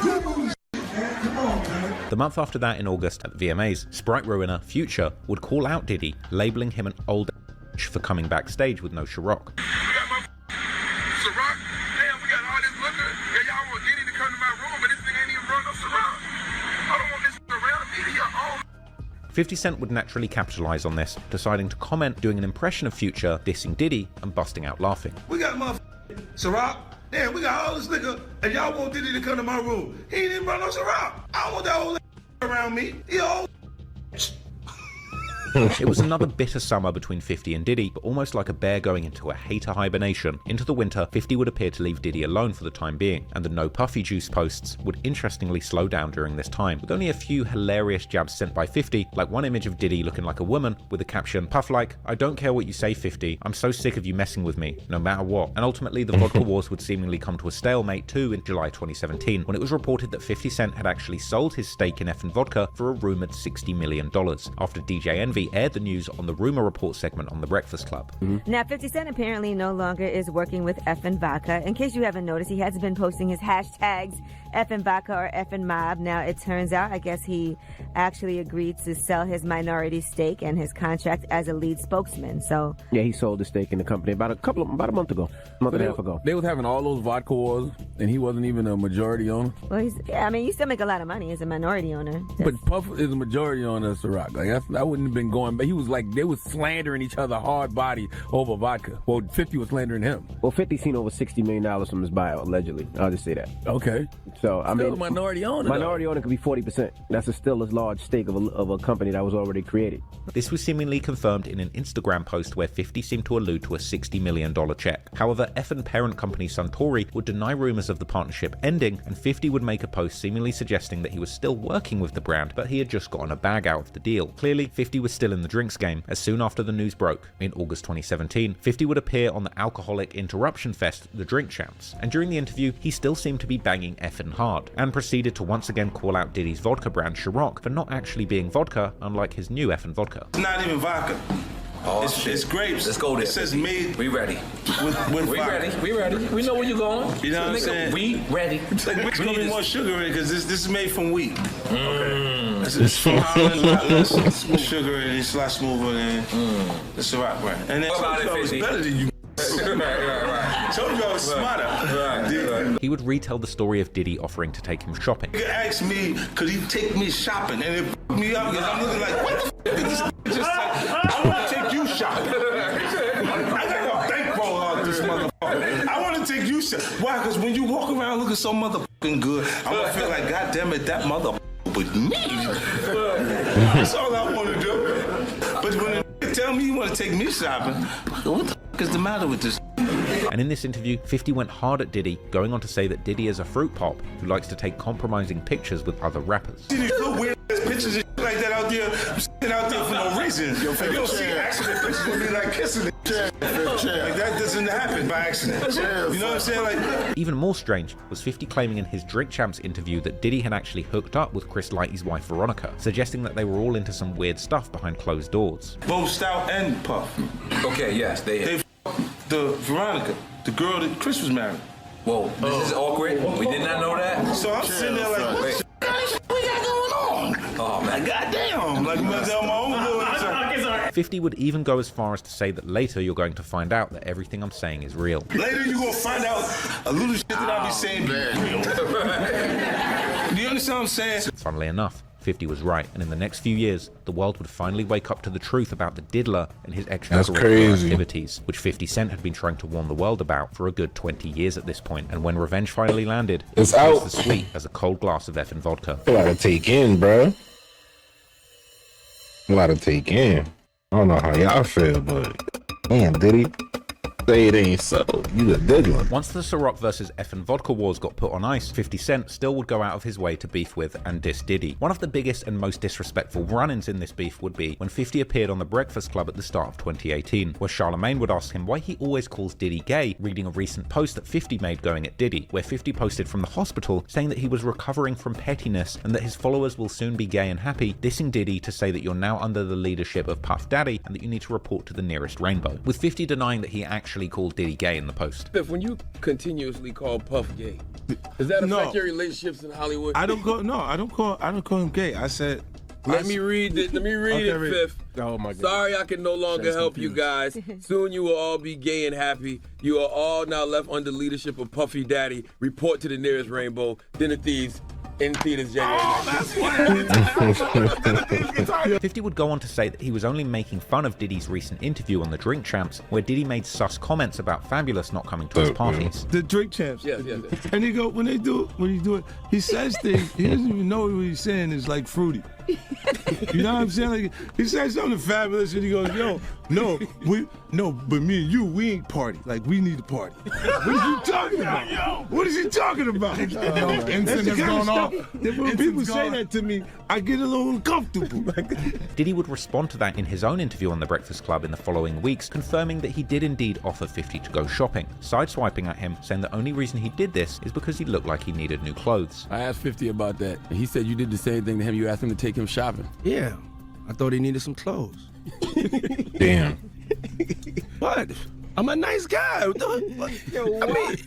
Google. Come on, man. The month after that, in August at the VMAs, Sprite ruiner Future would call out Diddy, labeling him an old for coming backstage with no Ciroc. Ciroc? Damn, we got all this liquor. Yeah, y'all want Diddy to come to my room, but this thing ain't even run no Ciroc. I don't want this around me. He your own. 50 Cent would naturally capitalize on this, deciding to comment, doing an impression of Future, dissing Diddy, and busting out laughing. We got motherfucking Ciroc. Damn, we got all this liquor, and y'all want Diddy to come to my room. He ain't even run no Ciroc. I don't want that old around me. He old. It was another bitter summer between 50 and Diddy, but almost like a bear going into a hater hibernation. Into the winter, 50 would appear to leave Diddy alone for the time being, and the no puffy juice posts would interestingly slow down during this time, with only a few hilarious jabs sent by 50, like one image of Diddy looking like a woman, with the caption, "Puff like, I don't care what you say 50, I'm so sick of you messing with me, no matter what." And ultimately, the vodka wars would seemingly come to a stalemate too in July 2017, when it was reported that 50 Cent had actually sold his stake in Effin' Vodka for a rumored $60 million, after DJ Envy aired the news on the Rumor Report segment on The Breakfast Club. Now, 50 Cent apparently no longer is working with Effin' Vodka. In case you haven't noticed, he hasn't been posting his hashtags Effin' Vodka or Effin' Mob. Now, it turns out, I guess he actually agreed to sell his minority stake and his contract as a lead spokesman. So yeah, he sold the stake in the company about a month and a half ago. They was having all those vodka wars, and he wasn't even a majority owner. Well, you still make a lot of money as a minority owner. But Puff is a majority owner of Ciroc. Like I wouldn't have been going, but he was like, they was slandering each other hard body over vodka. Well, 50 was slandering him. Well, 50 seen over $60 million from his bio, allegedly. I'll just say that. Okay. So, I mean, a minority owner. Minority owner could be 40%. That's still a large stake of a company that was already created. This was seemingly confirmed in an Instagram post where 50 seemed to allude to a $60 million check. However, Effin' parent company Suntory would deny rumors of the partnership ending, and 50 would make a post seemingly suggesting that he was still working with the brand, but he had just gotten a bag out of the deal. Clearly, 50 was still in the drinks game, as soon after the news broke, in August 2017, 50 would appear on the Alcoholic Interruption Fest, The Drink Champs, and during the interview, he still seemed to be banging effing hard, and proceeded to once again call out Diddy's vodka brand Ciroc for not actually being vodka, unlike his new effing vodka. It's not even vodka. Oh, it's grapes. Let's go there. It says made. We ready. With we vodka. ready. We ready. We know where you're going. You know what I'm saying? We ready. It's gonna be more sugar in it because this is made from wheat. Okay. It's from Holland, a lot less sugar and it's a lot smoother than the Ciroc brand. And then I was better than you. Right. Told you I was smarter. Right. He would retell the story of Diddy offering to take him shopping. He asked me, could he take me shopping? And it f***ed me up because I'm looking like, what the f*** is this? Just like, I want to take you shopping. I got a bankroll out this motherfucker. I want to take you shopping. Why? Because when you walk around looking so motherfucking good, I'm going to feel like, God damn it, that motherfucker with me. That's all I want to do. But when they tell me you want to take me shopping, what the f*** is the matter with this? And in this interview, 50 went hard at Diddy, going on to say that Diddy is a fruit pop who likes to take compromising pictures with other rappers. See these little weird ass pictures and like that out there, sitting out there for no reason. You don't see accident pictures with me like kissing it. Like that doesn't happen by accident. You know what I'm saying? Like, even more strange was 50 claiming in his Drink Champs interview that Diddy had actually hooked up with Chris Lighty's wife Veronica, suggesting that they were all into some weird stuff behind closed doors. Both Stout and Puff. Okay, yes, they the Veronica, the girl that Chris was married. Whoa, this is awkward. We did not know that. So I'm sitting there like, what the f*** we got going on? Oh man, goddamn! Like, I'm my own little. 50 would even go as far as to say that later you're going to find out that everything I'm saying is real. Later you're gonna find out a little shit that I be saying be real. Do you understand what I'm saying? Funnily enough, 50 was right, and in the next few years, the world would finally wake up to the truth about the Diddler and his extracurricular activities, which 50 Cent had been trying to warn the world about for a good 20 years at this point. And when revenge finally landed, it was as sweet as a cold glass of effing vodka. A lot to take in, bro. A lot to take in. I don't know how y'all feel, but man, Diddy, say it ain't so. You a diddler. Once the Ciroc versus effing vodka wars got put on ice, 50 Cent still would go out of his way to beef with and diss Diddy. One of the biggest and most disrespectful run-ins in this beef would be when 50 appeared on The Breakfast Club at the start of 2018, where Charlemagne would ask him why he always calls Diddy gay, reading a recent post that 50 made going at Diddy, where 50 posted from the hospital saying that he was recovering from pettiness and that his followers will soon be gay and happy, dissing Diddy to say that you're now under the leadership of Puff Daddy and that you need to report to the nearest rainbow, with 50 denying that he actually called Diddy gay in the post. When you continuously call Puff gay, does that affect your relationships in Hollywood? I don't call him gay. I said, Let me read it, Fifth. Oh my God. Sorry I can no longer help you guys. Soon you will all be gay and happy. You are all now left under leadership of Puffy Daddy. Report to the nearest rainbow. Dinner Thieves in theaters January 9th. 50 would go on to say that he was only making fun of Diddy's recent interview on the Drink Champs, where Diddy made sus comments about Fabulous not coming to his parties. The Drink Champs. Yes. And he go, when you do it, he says things, he doesn't even know what he's saying is like fruity. You know what I'm saying? Like, he says something fabulous and he goes, but me and you, we ain't party. Like, we need to party. What is he talking about? What is he talking about? That's the kind of stuff that when people say that to me, I get a little uncomfortable. Diddy would respond to that in his own interview on The Breakfast Club in the following weeks, confirming that he did indeed offer 50 to go shopping, sideswiping at him, saying the only reason he did this is because he looked like he needed new clothes. I asked 50 about that. He said you did the same thing to him. You asked him to take him shopping. Yeah, I thought he needed some clothes. Damn. What? I'm a nice guy.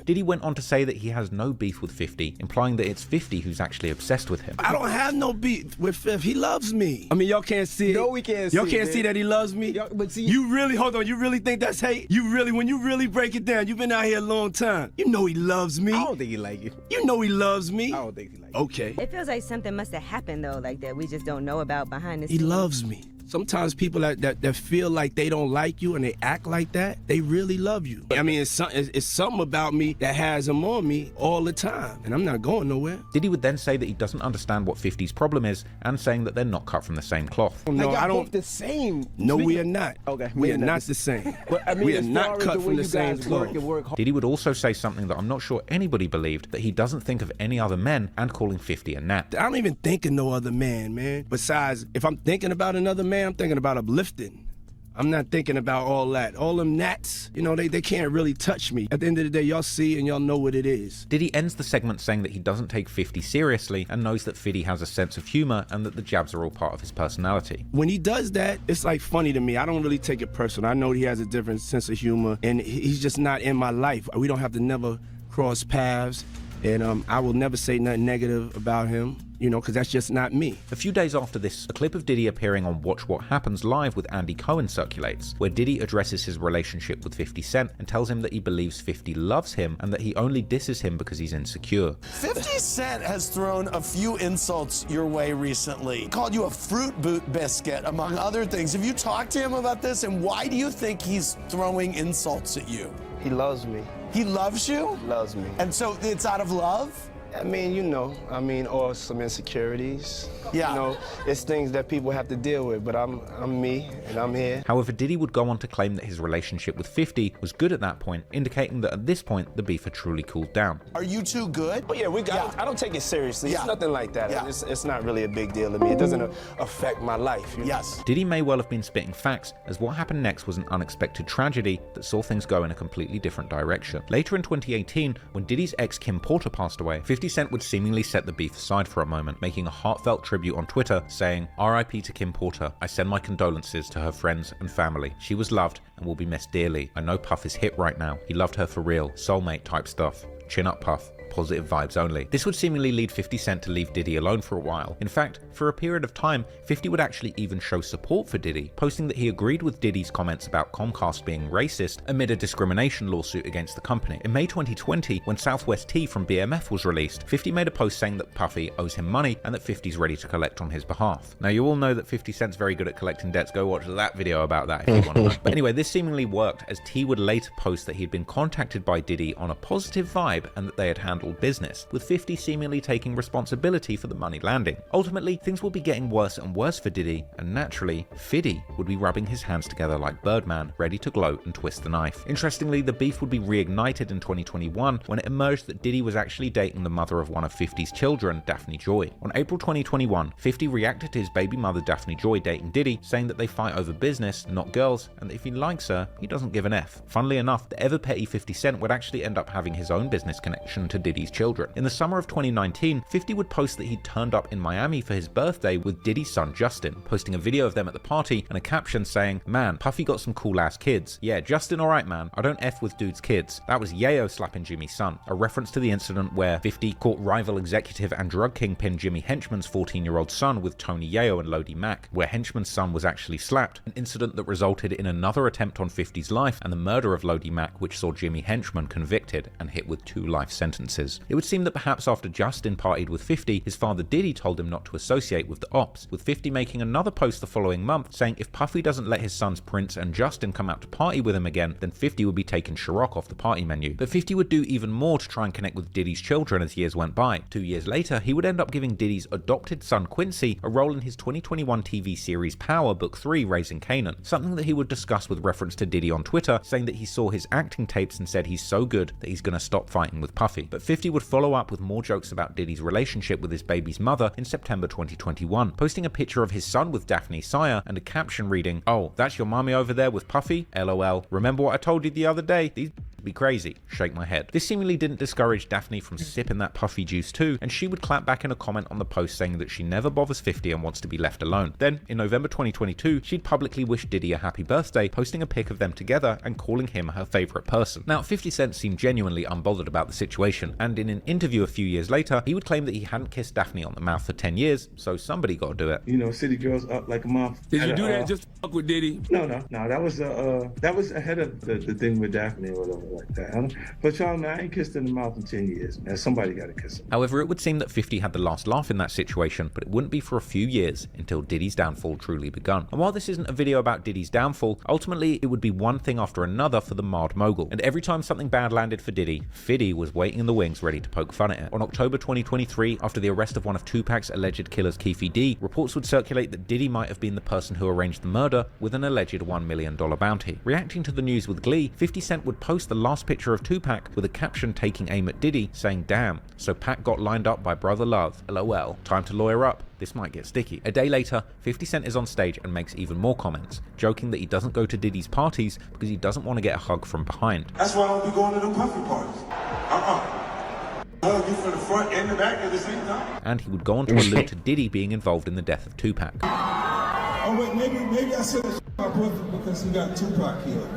Diddy went on to say that he has no beef with 50, implying that it's 50 who's actually obsessed with him. I don't have no beef with Fifth. He loves me. I mean, y'all can't see it. No, we can't see it. Y'all can't see that he loves me? But see, you really, hold on, you really think that's hate? When you really break it down, you've been out here a long time. You know he loves me. I don't think he like you. You know he loves me. I don't think he like you. Okay. It feels like something must have happened, though, like that we just don't know about behind the scenes. He loves me. Sometimes people that feel like they don't like you and they act like that, they really love you. I mean, it's something about me that has them on me all the time, and I'm not going nowhere. Diddy would then say that he doesn't understand what 50's problem is, and saying that they're not cut from the same cloth. No, I don't. Both the same. No, we are not. Okay, we are not the same. But I mean, we are not cut from the same cloth. Diddy would also say something that I'm not sure anybody believed, that he doesn't think of any other men, and calling 50 a gnat. I don't even think of no other man. Besides, if I'm thinking about another man, I'm thinking about uplifting. I'm not thinking about all that. All them gnats, they can't really touch me. At the end of the day, y'all see and y'all know what it is. Diddy ends the segment saying that he doesn't take 50 seriously and knows that 50 has a sense of humor and that the jabs are all part of his personality. When he does that, it's like funny to me. I don't really take it personal. I know he has a different sense of humor and he's just not in my life. We don't have to never cross paths, and I will never say nothing negative about him. Because that's just not me. A few days after this, a clip of Diddy appearing on Watch What Happens Live with Andy Cohen circulates, where Diddy addresses his relationship with 50 Cent and tells him that he believes 50 loves him and that he only disses him because he's insecure. 50 Cent has thrown a few insults your way recently. He called you a fruit boot biscuit, among other things. Have you talked to him about this, and why do you think he's throwing insults at you? He loves me. He loves you? Loves me. And so it's out of love? I mean, or some insecurities. Yeah. It's things that people have to deal with, but I'm me, and I'm here. However, Diddy would go on to claim that his relationship with 50 was good at that point, indicating that at this point, the beef had truly cooled down. Are you two good? Oh, yeah, I don't take it seriously. Yeah. It's nothing like that. Yeah. It's not really a big deal to me. It doesn't affect my life. Yes. Diddy may well have been spitting facts, as what happened next was an unexpected tragedy that saw things go in a completely different direction. Later in 2018, when Diddy's ex Kim Porter passed away, 50 Cent would seemingly set the beef aside for a moment, making a heartfelt tribute on Twitter saying, "R.I.P. to Kim Porter. I send my condolences to her friends and family. She was loved and will be missed dearly. I know Puff is hit right now. He loved her for real, soulmate type stuff. Chin up, Puff. positive vibes only. This would seemingly lead 50 Cent to leave Diddy alone for a while. In fact, for a period of time, 50 would actually even show support for Diddy, posting that he agreed with Diddy's comments about Comcast being racist amid a discrimination lawsuit against the company. In May 2020, when Southwest Tea from BMF was released, 50 made a post saying that Puffy owes him money and that 50's ready to collect on his behalf. Now, you all know that 50 Cent's very good at collecting debts. Go watch that video about that if you want to know. But anyway, this seemingly worked, as T would later post that he'd been contacted by Diddy on a positive vibe and that they had handled business, with 50 seemingly taking responsibility for the money landing. Ultimately, things will be getting worse and worse for Diddy, and naturally, Fiddy would be rubbing his hands together like Birdman, ready to gloat and twist the knife. Interestingly, the beef would be reignited in 2021 when it emerged that Diddy was actually dating the mother of one of 50's children, Daphne Joy. On April 2021, 50 reacted to his baby mother Daphne Joy dating Diddy, saying that they fight over business, not girls, and that if he likes her, he doesn't give an F. Funnily enough, the ever petty 50 Cent would actually end up having his own business connection to Diddy's children. In the summer of 2019, 50 would post that he'd turned up in Miami for his birthday with Diddy's son Justin, posting a video of them at the party and a caption saying, "Man, Puffy got some cool ass kids. Yeah, Justin alright man, I don't F with dude's kids. That was Yayo slapping Jimmy's son," a reference to the incident where 50 caught rival executive and drug kingpin Jimmy Henchman's 14-year-old son with Tony Yayo and Lodi Mack, where Henchman's son was actually slapped, an incident that resulted in another attempt on 50's life and the murder of Lodi Mack, which saw Jimmy Henchman convicted and hit with 2 life sentences. It would seem that perhaps after Justin partied with 50, his father Diddy told him not to associate with the ops, with 50 making another post the following month saying if Puffy doesn't let his sons Prince and Justin come out to party with him again, then 50 would be taking Ciroc off the party menu. But 50 would do even more to try and connect with Diddy's children as years went by. 2 years later, he would end up giving Diddy's adopted son Quincy a role in his 2021 TV series Power Book 3, Raising Canaan, something that he would discuss with reference to Diddy on Twitter, saying that he saw his acting tapes and said he's so good that he's gonna stop fighting with Puffy. But 50 would follow up with more jokes about Diddy's relationship with his baby's mother in September 2021, posting a picture of his son with Daphne's sire and a caption reading, "Oh, that's your mommy over there with Puffy? LOL. Remember what I told you the other day? These be crazy. Shake my head." This seemingly didn't discourage Daphne from sipping that Puffy juice too, and she would clap back in a comment on the post saying that she never bothers 50 and wants to be left alone. Then, in November 2022, she'd publicly wished Diddy a happy birthday, posting a pic of them together and calling him her favorite person. Now, 50 Cent seemed genuinely unbothered about the situation, and in an interview a few years later, he would claim that he hadn't kissed Daphne on the mouth for 10 years, so somebody got to do it. You know, City Girls up like a mouth. Did you do that just to fuck with Diddy? No, that was ahead of the thing with Daphne or whatever like that. But y'all, man, I ain't kissed in the mouth in 10 years, man. Somebody got to kiss him. However, it would seem that 50 had the last laugh in that situation, but it wouldn't be for a few years until Diddy's downfall truly begun. And while this isn't a video about Diddy's downfall, ultimately it would be one thing after another for the marred mogul. And every time something bad landed for Diddy, Fiddy was waiting in the wings ready to poke fun at it. On October 2023, after the arrest of one of Tupac's alleged killers, Keefe D, reports would circulate that Diddy might have been the person who arranged the murder with an alleged $1 million bounty. Reacting to the news with glee, 50 Cent would post the last picture of Tupac with a caption taking aim at Diddy, saying, "Damn, so Pac got lined up by Brother Love. LOL. Time to lawyer up. This might get sticky." A day later, 50 Cent is on stage and makes even more comments, joking that he doesn't go to Diddy's parties because he doesn't want to get a hug from behind. That's why I don't be going to the Puffy parties. Hug you from the front and the back at the same time. And he would go on to allude to Diddy being involved in the death of Tupac. Oh wait, maybe I said this my brother because he got Tupac killed.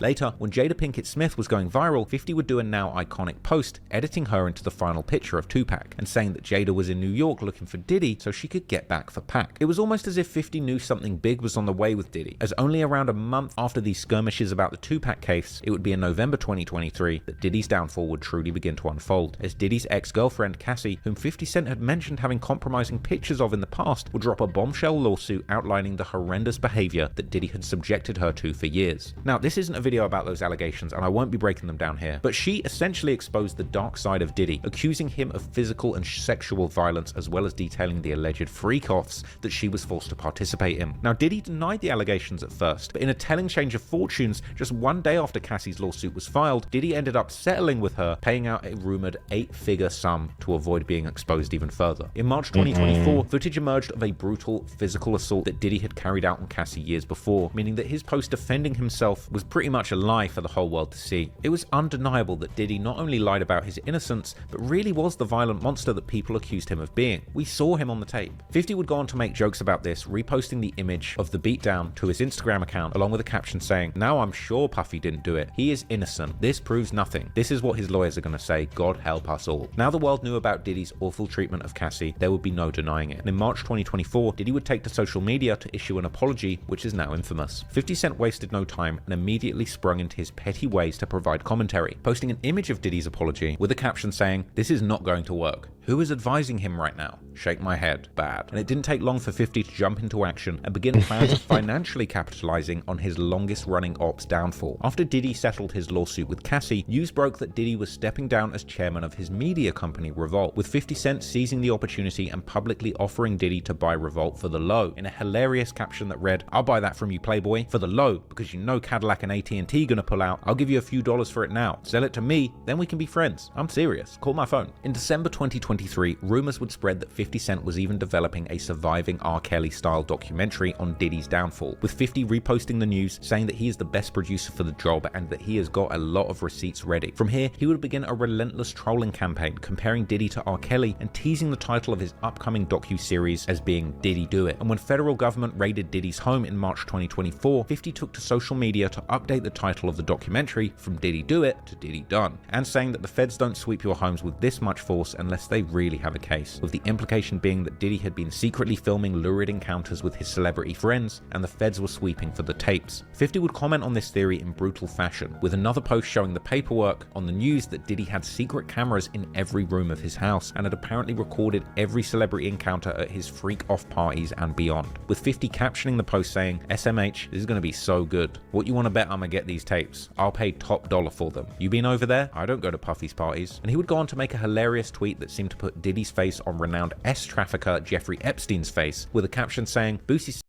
Later, when Jada Pinkett Smith was going viral, 50 would do a now iconic post, editing her into the final picture of Tupac, and saying that Jada was in New York looking for Diddy so she could get back for Pac. It was almost as if 50 knew something big was on the way with Diddy, as only around a month after these skirmishes about the Tupac case, it would be in November 2023 that Diddy's downfall would truly begin to unfold, as Diddy's ex-girlfriend Cassie, whom 50 Cent had mentioned having compromising pictures of in the past, would drop a bombshell lawsuit outlining the horrendous behavior that Diddy had subjected her to for years. Now, this isn't a video about those allegations, and I won't be breaking them down here, but she essentially exposed the dark side of Diddy, accusing him of physical and sexual violence, as well as detailing the alleged freak-offs that she was forced to participate in. Now, Diddy denied the allegations at first, but in a telling change of fortunes, just one day after Cassie's lawsuit was filed, Diddy ended up settling with her, paying out a rumored 8-figure sum to avoid being exposed even further. In March 2024, footage emerged of a brutal physical assault that Diddy had carried out on Cassie years before, meaning that his post defending himself was pretty much much a lie for the whole world to see. It was undeniable that Diddy not only lied about his innocence, but really was the violent monster that people accused him of being. We saw him on the tape. 50 would go on to make jokes about this, reposting the image of the beatdown to his Instagram account, along with a caption saying, "Now I'm sure Puffy didn't do it. He is innocent. This proves nothing." This is what his lawyers are going to say. God help us all. Now the world knew about Diddy's awful treatment of Cassie, there would be no denying it. And in March 2024, Diddy would take to social media to issue an apology, which is now infamous. 50 Cent wasted no time and immediately sprung into his petty ways to provide commentary, posting an image of Diddy's apology with a caption saying, "This is not going to work. Who is advising him right now? Shake my head. Bad." And it didn't take long for 50 to jump into action and begin plans of financially capitalizing on his longest running op's downfall. After Diddy settled his lawsuit with Cassie, news broke that Diddy was stepping down as chairman of his media company Revolt, with 50 Cent seizing the opportunity and publicly offering Diddy to buy Revolt for the low, in a hilarious caption that read, "I'll buy that from you, Playboy, for the low, because you know Cadillac and AT&T gonna pull out. I'll give you a few dollars for it now. Sell it to me, then we can be friends. I'm serious. Call my phone." In December 2023, rumors would spread that 50 Cent was even developing a surviving R. Kelly-style documentary on Diddy's downfall, with 50 reposting the news saying that he is the best producer for the job and that he has got a lot of receipts ready. From here, he would begin a relentless trolling campaign comparing Diddy to R. Kelly and teasing the title of his upcoming docu-series as being Diddy Do It. And when federal government raided Diddy's home in March 2024, 50 took to social media to update the title of the documentary from Diddy Do It to Diddy Done, and saying that the feds don't sweep your homes with this much force unless they really have a case, with the implication being that Diddy had been secretly filming lurid encounters with his celebrity friends and the feds were sweeping for the tapes. 50 would comment on this theory in brutal fashion, with another post showing the paperwork on the news that Diddy had secret cameras in every room of his house and had apparently recorded every celebrity encounter at his freak-off parties and beyond, with 50 captioning the post saying, "SMH, this is going to be so good. What you want to bet I'm going to get these tapes? I'll pay top dollar for them. You been over there? I don't go to Puffy's parties." And he would go on to make a hilarious tweet that seemed to put Diddy's face on renowned S-trafficker Jeffrey Epstein's face, with a caption saying, "Boosie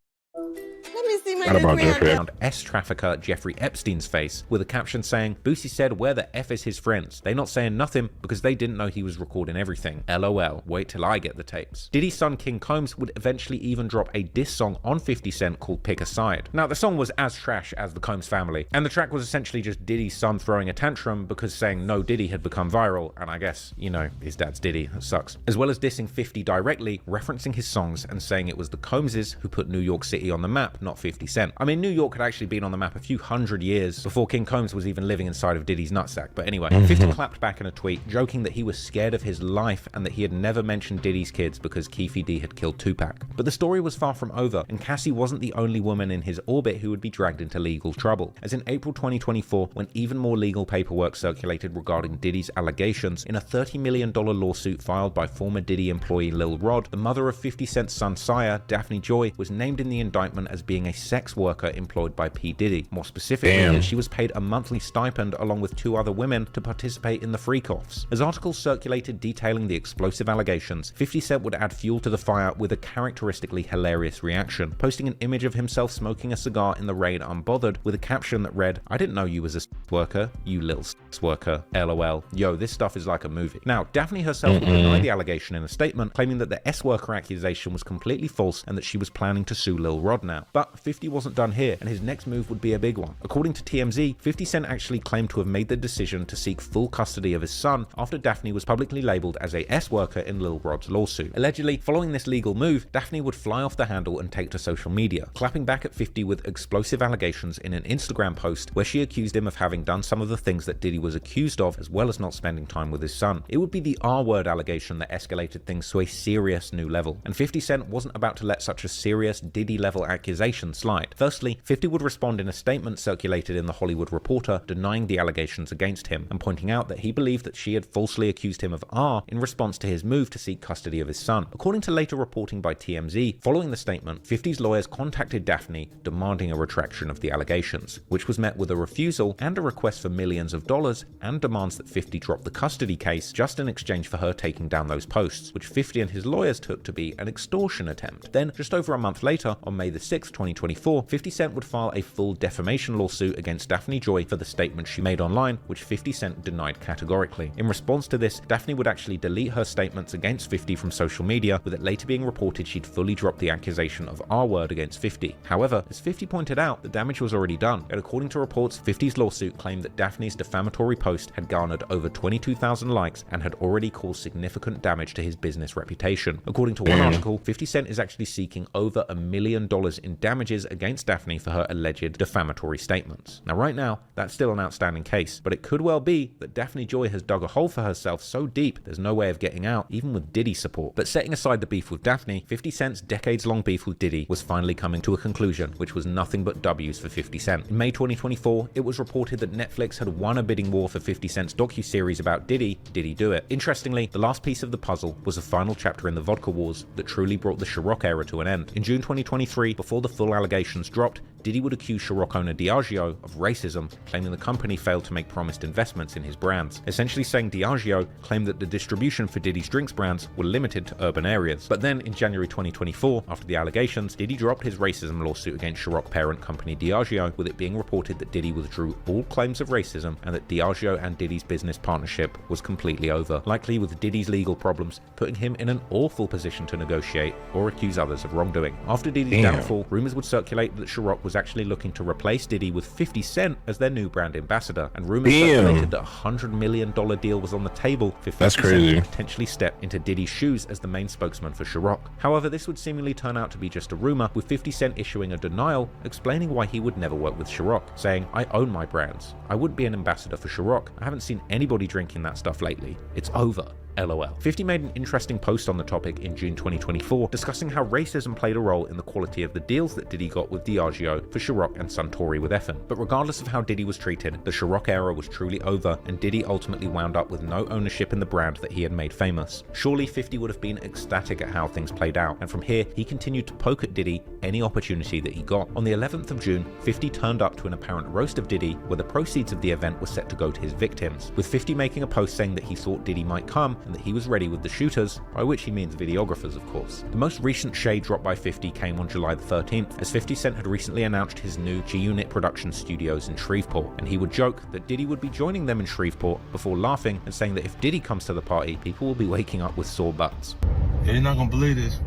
around S-trafficker Jeffrey Epstein's face," with a caption saying, "Boosie said, where the F is his friends? They not saying nothing because they didn't know he was recording everything. LOL, wait till I get the tapes." Diddy's son King Combs would eventually even drop a diss song on 50 Cent called Pick a Side. Now the song was as trash as the Combs family, and the track was essentially just Diddy's son throwing a tantrum because saying no Diddy had become viral, and I guess, you know, his dad's Diddy, that sucks. As well as dissing 50 directly, referencing his songs and saying it was the Combses who put New York City on the map, not 50 Cent. I mean, New York had actually been on the map a few hundred years before King Combs was even living inside of Diddy's nutsack. But anyway, 50 clapped back in a tweet, joking that he was scared of his life and that he had never mentioned Diddy's kids because Keefy D had killed Tupac. But the story was far from over, and Cassie wasn't the only woman in his orbit who would be dragged into legal trouble, as in April 2024, when even more legal paperwork circulated regarding Diddy's allegations in a $30 million lawsuit filed by former Diddy employee Lil Rod, the mother of 50 Cent's son Sire, Daphne Joy, was named in the indictment as being a sex worker employed by P. Diddy. More specifically, that she was paid a monthly stipend along with 2 other women to participate in the freak-offs. As articles circulated detailing the explosive allegations, 50 Cent would add fuel to the fire with a characteristically hilarious reaction, posting an image of himself smoking a cigar in the rain unbothered with a caption that read, "I didn't know you was a sex worker, you little sex worker, LOL. Yo, this stuff is like a movie." Now, Daphne herself would deny the allegation in a statement, claiming that the S-worker accusation was completely false and that she was planning to sue Lil Rod now. But 50 wasn't done here, and his next move would be a big one. According to TMZ, 50 Cent actually claimed to have made the decision to seek full custody of his son after Daphne was publicly labeled as a S-worker in Lil Rod's lawsuit. Allegedly, following this legal move, Daphne would fly off the handle and take to social media, clapping back at 50 with explosive allegations in an Instagram post where she accused him of having done some of the things that Diddy was accused of, as well as not spending time with his son. It would be the R-word allegation that escalated things to a serious new level, and 50 Cent wasn't about to let such a serious Diddy-level accusation slide. Firstly, 50 would respond in a statement circulated in The Hollywood Reporter denying the allegations against him and pointing out that he believed that she had falsely accused him of R in response to his move to seek custody of his son. According to later reporting by TMZ, following the statement, 50's lawyers contacted Daphne demanding a retraction of the allegations, which was met with a refusal and a requests for millions of dollars and demands that 50 drop the custody case just in exchange for her taking down those posts, which 50 and his lawyers took to be an extortion attempt. Then, just over a month later, on May the 6th, 2024, 50 Cent would file a full defamation lawsuit against Daphne Joy for the statements she made online, which 50 Cent denied categorically. In response to this, Daphne would actually delete her statements against 50 from social media, with it later being reported she'd fully dropped the accusation of R-word against 50. However, as 50 pointed out, the damage was already done, and according to reports, 50's lawsuit claimed that Daphne's defamatory post had garnered over 22,000 likes and had already caused significant damage to his business reputation. According to one article, 50 Cent is actually seeking over $1 million in damages against Daphne for her alleged defamatory statements. Now, right now, that's still an outstanding case, but it could well be that Daphne Joy has dug a hole for herself so deep there's no way of getting out, even with Diddy's support. But setting aside the beef with Daphne, 50 Cent's decades-long beef with Diddy was finally coming to a conclusion, which was nothing but W's for 50 Cent. In May 2024, it was reported that Netflix had won a bidding war for 50 Cent's docuseries about Diddy, Do It? Interestingly, the last piece of the puzzle was a final chapter in the vodka wars that truly brought the Ciroc era to an end. In June 2023, before the full allegations dropped, Diddy would accuse Ciroc owner Diageo of racism, claiming the company failed to make promised investments in his brands, essentially saying Diageo claimed that the distribution for Diddy's drinks brands were limited to urban areas. But then, in January 2024, after the allegations, Diddy dropped his racism lawsuit against Ciroc parent company Diageo, with it being reported that Diddy withdrew all claims of racism and that Diageo and Diddy's business partnership was completely over, likely with Diddy's legal problems putting him in an awful position to negotiate or accuse others of wrongdoing. After Diddy's downfall, rumors would circulate that Ciroc was actually looking to replace Diddy with 50 Cent as their new brand ambassador, and rumors circulated that a $100 million deal was on the table for 50 Cent to potentially step into Diddy's shoes as the main spokesman for Ciroc. However, this would seemingly turn out to be just a rumor, with 50 Cent issuing a denial explaining why he would never work with Ciroc, saying, "I own my brands. I wouldn't be an ambassador for Ciroc. I haven't seen anybody drinking that stuff lately. It's over. LOL. 50 made an interesting post on the topic in June 2024, discussing how racism played a role in the quality of the deals that Diddy got with Diageo for Ciroc and Suntory with Effin. But regardless of how Diddy was treated, the Ciroc era was truly over, and Diddy ultimately wound up with no ownership in the brand that he had made famous. Surely 50 would have been ecstatic at how things played out, and from here, he continued to poke at Diddy any opportunity that he got. On the 11th of June, 50 turned up to an apparent roast of Diddy, where the proceeds of the event were set to go to his victims, with 50 making a post saying that he thought Diddy might come, and that he was ready with the shooters, by which he means videographers, of course. The most recent shade dropped by 50 came on July the 13th, as 50 Cent had recently announced his new G-Unit production studios in Shreveport, and he would joke that Diddy would be joining them in Shreveport, before laughing and saying that if Diddy comes to the party, people will be waking up with sore butts. Yeah, you're not gonna believe this,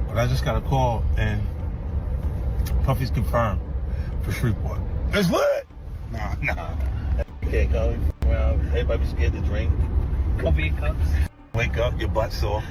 but I just got a call and Puffy's confirmed for Shreveport. It's lit! Nah. You can't go around, everybody be scared to drink. Coffee cups. Wake up, your butt sore.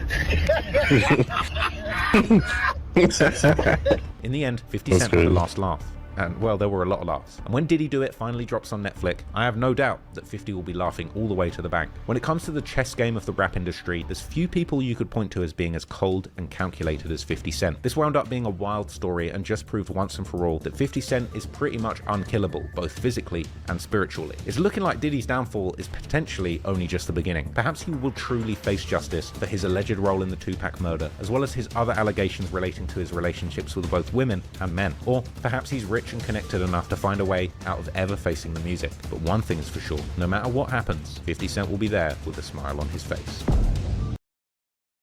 In the end, 50 Cent had the last laugh. And, well, there were a lot of laughs. And when Diddy Do It finally drops on Netflix, I have no doubt that 50 will be laughing all the way to the bank. When it comes to the chess game of the rap industry, there's few people you could point to as being as cold and calculated as 50 Cent. This wound up being a wild story and just proved once and for all that 50 Cent is pretty much unkillable, both physically and spiritually. It's looking like Diddy's downfall is potentially only just the beginning. Perhaps he will truly face justice for his alleged role in the Tupac murder, as well as his other allegations relating to his relationships with both women and men. Or perhaps he's rich and connected enough to find a way out of ever facing the music. But one thing is for sure, no matter what happens, 50 Cent will be there with a smile on his face.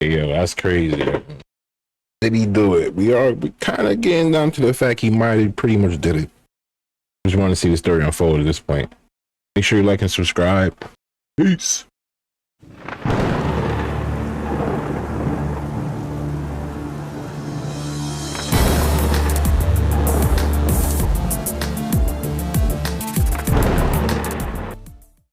Yo, that's crazy. Did he do it? We kind of getting down to the fact he might have pretty much did it. I just want to see the story unfold at this point. Make sure you like and subscribe. Peace.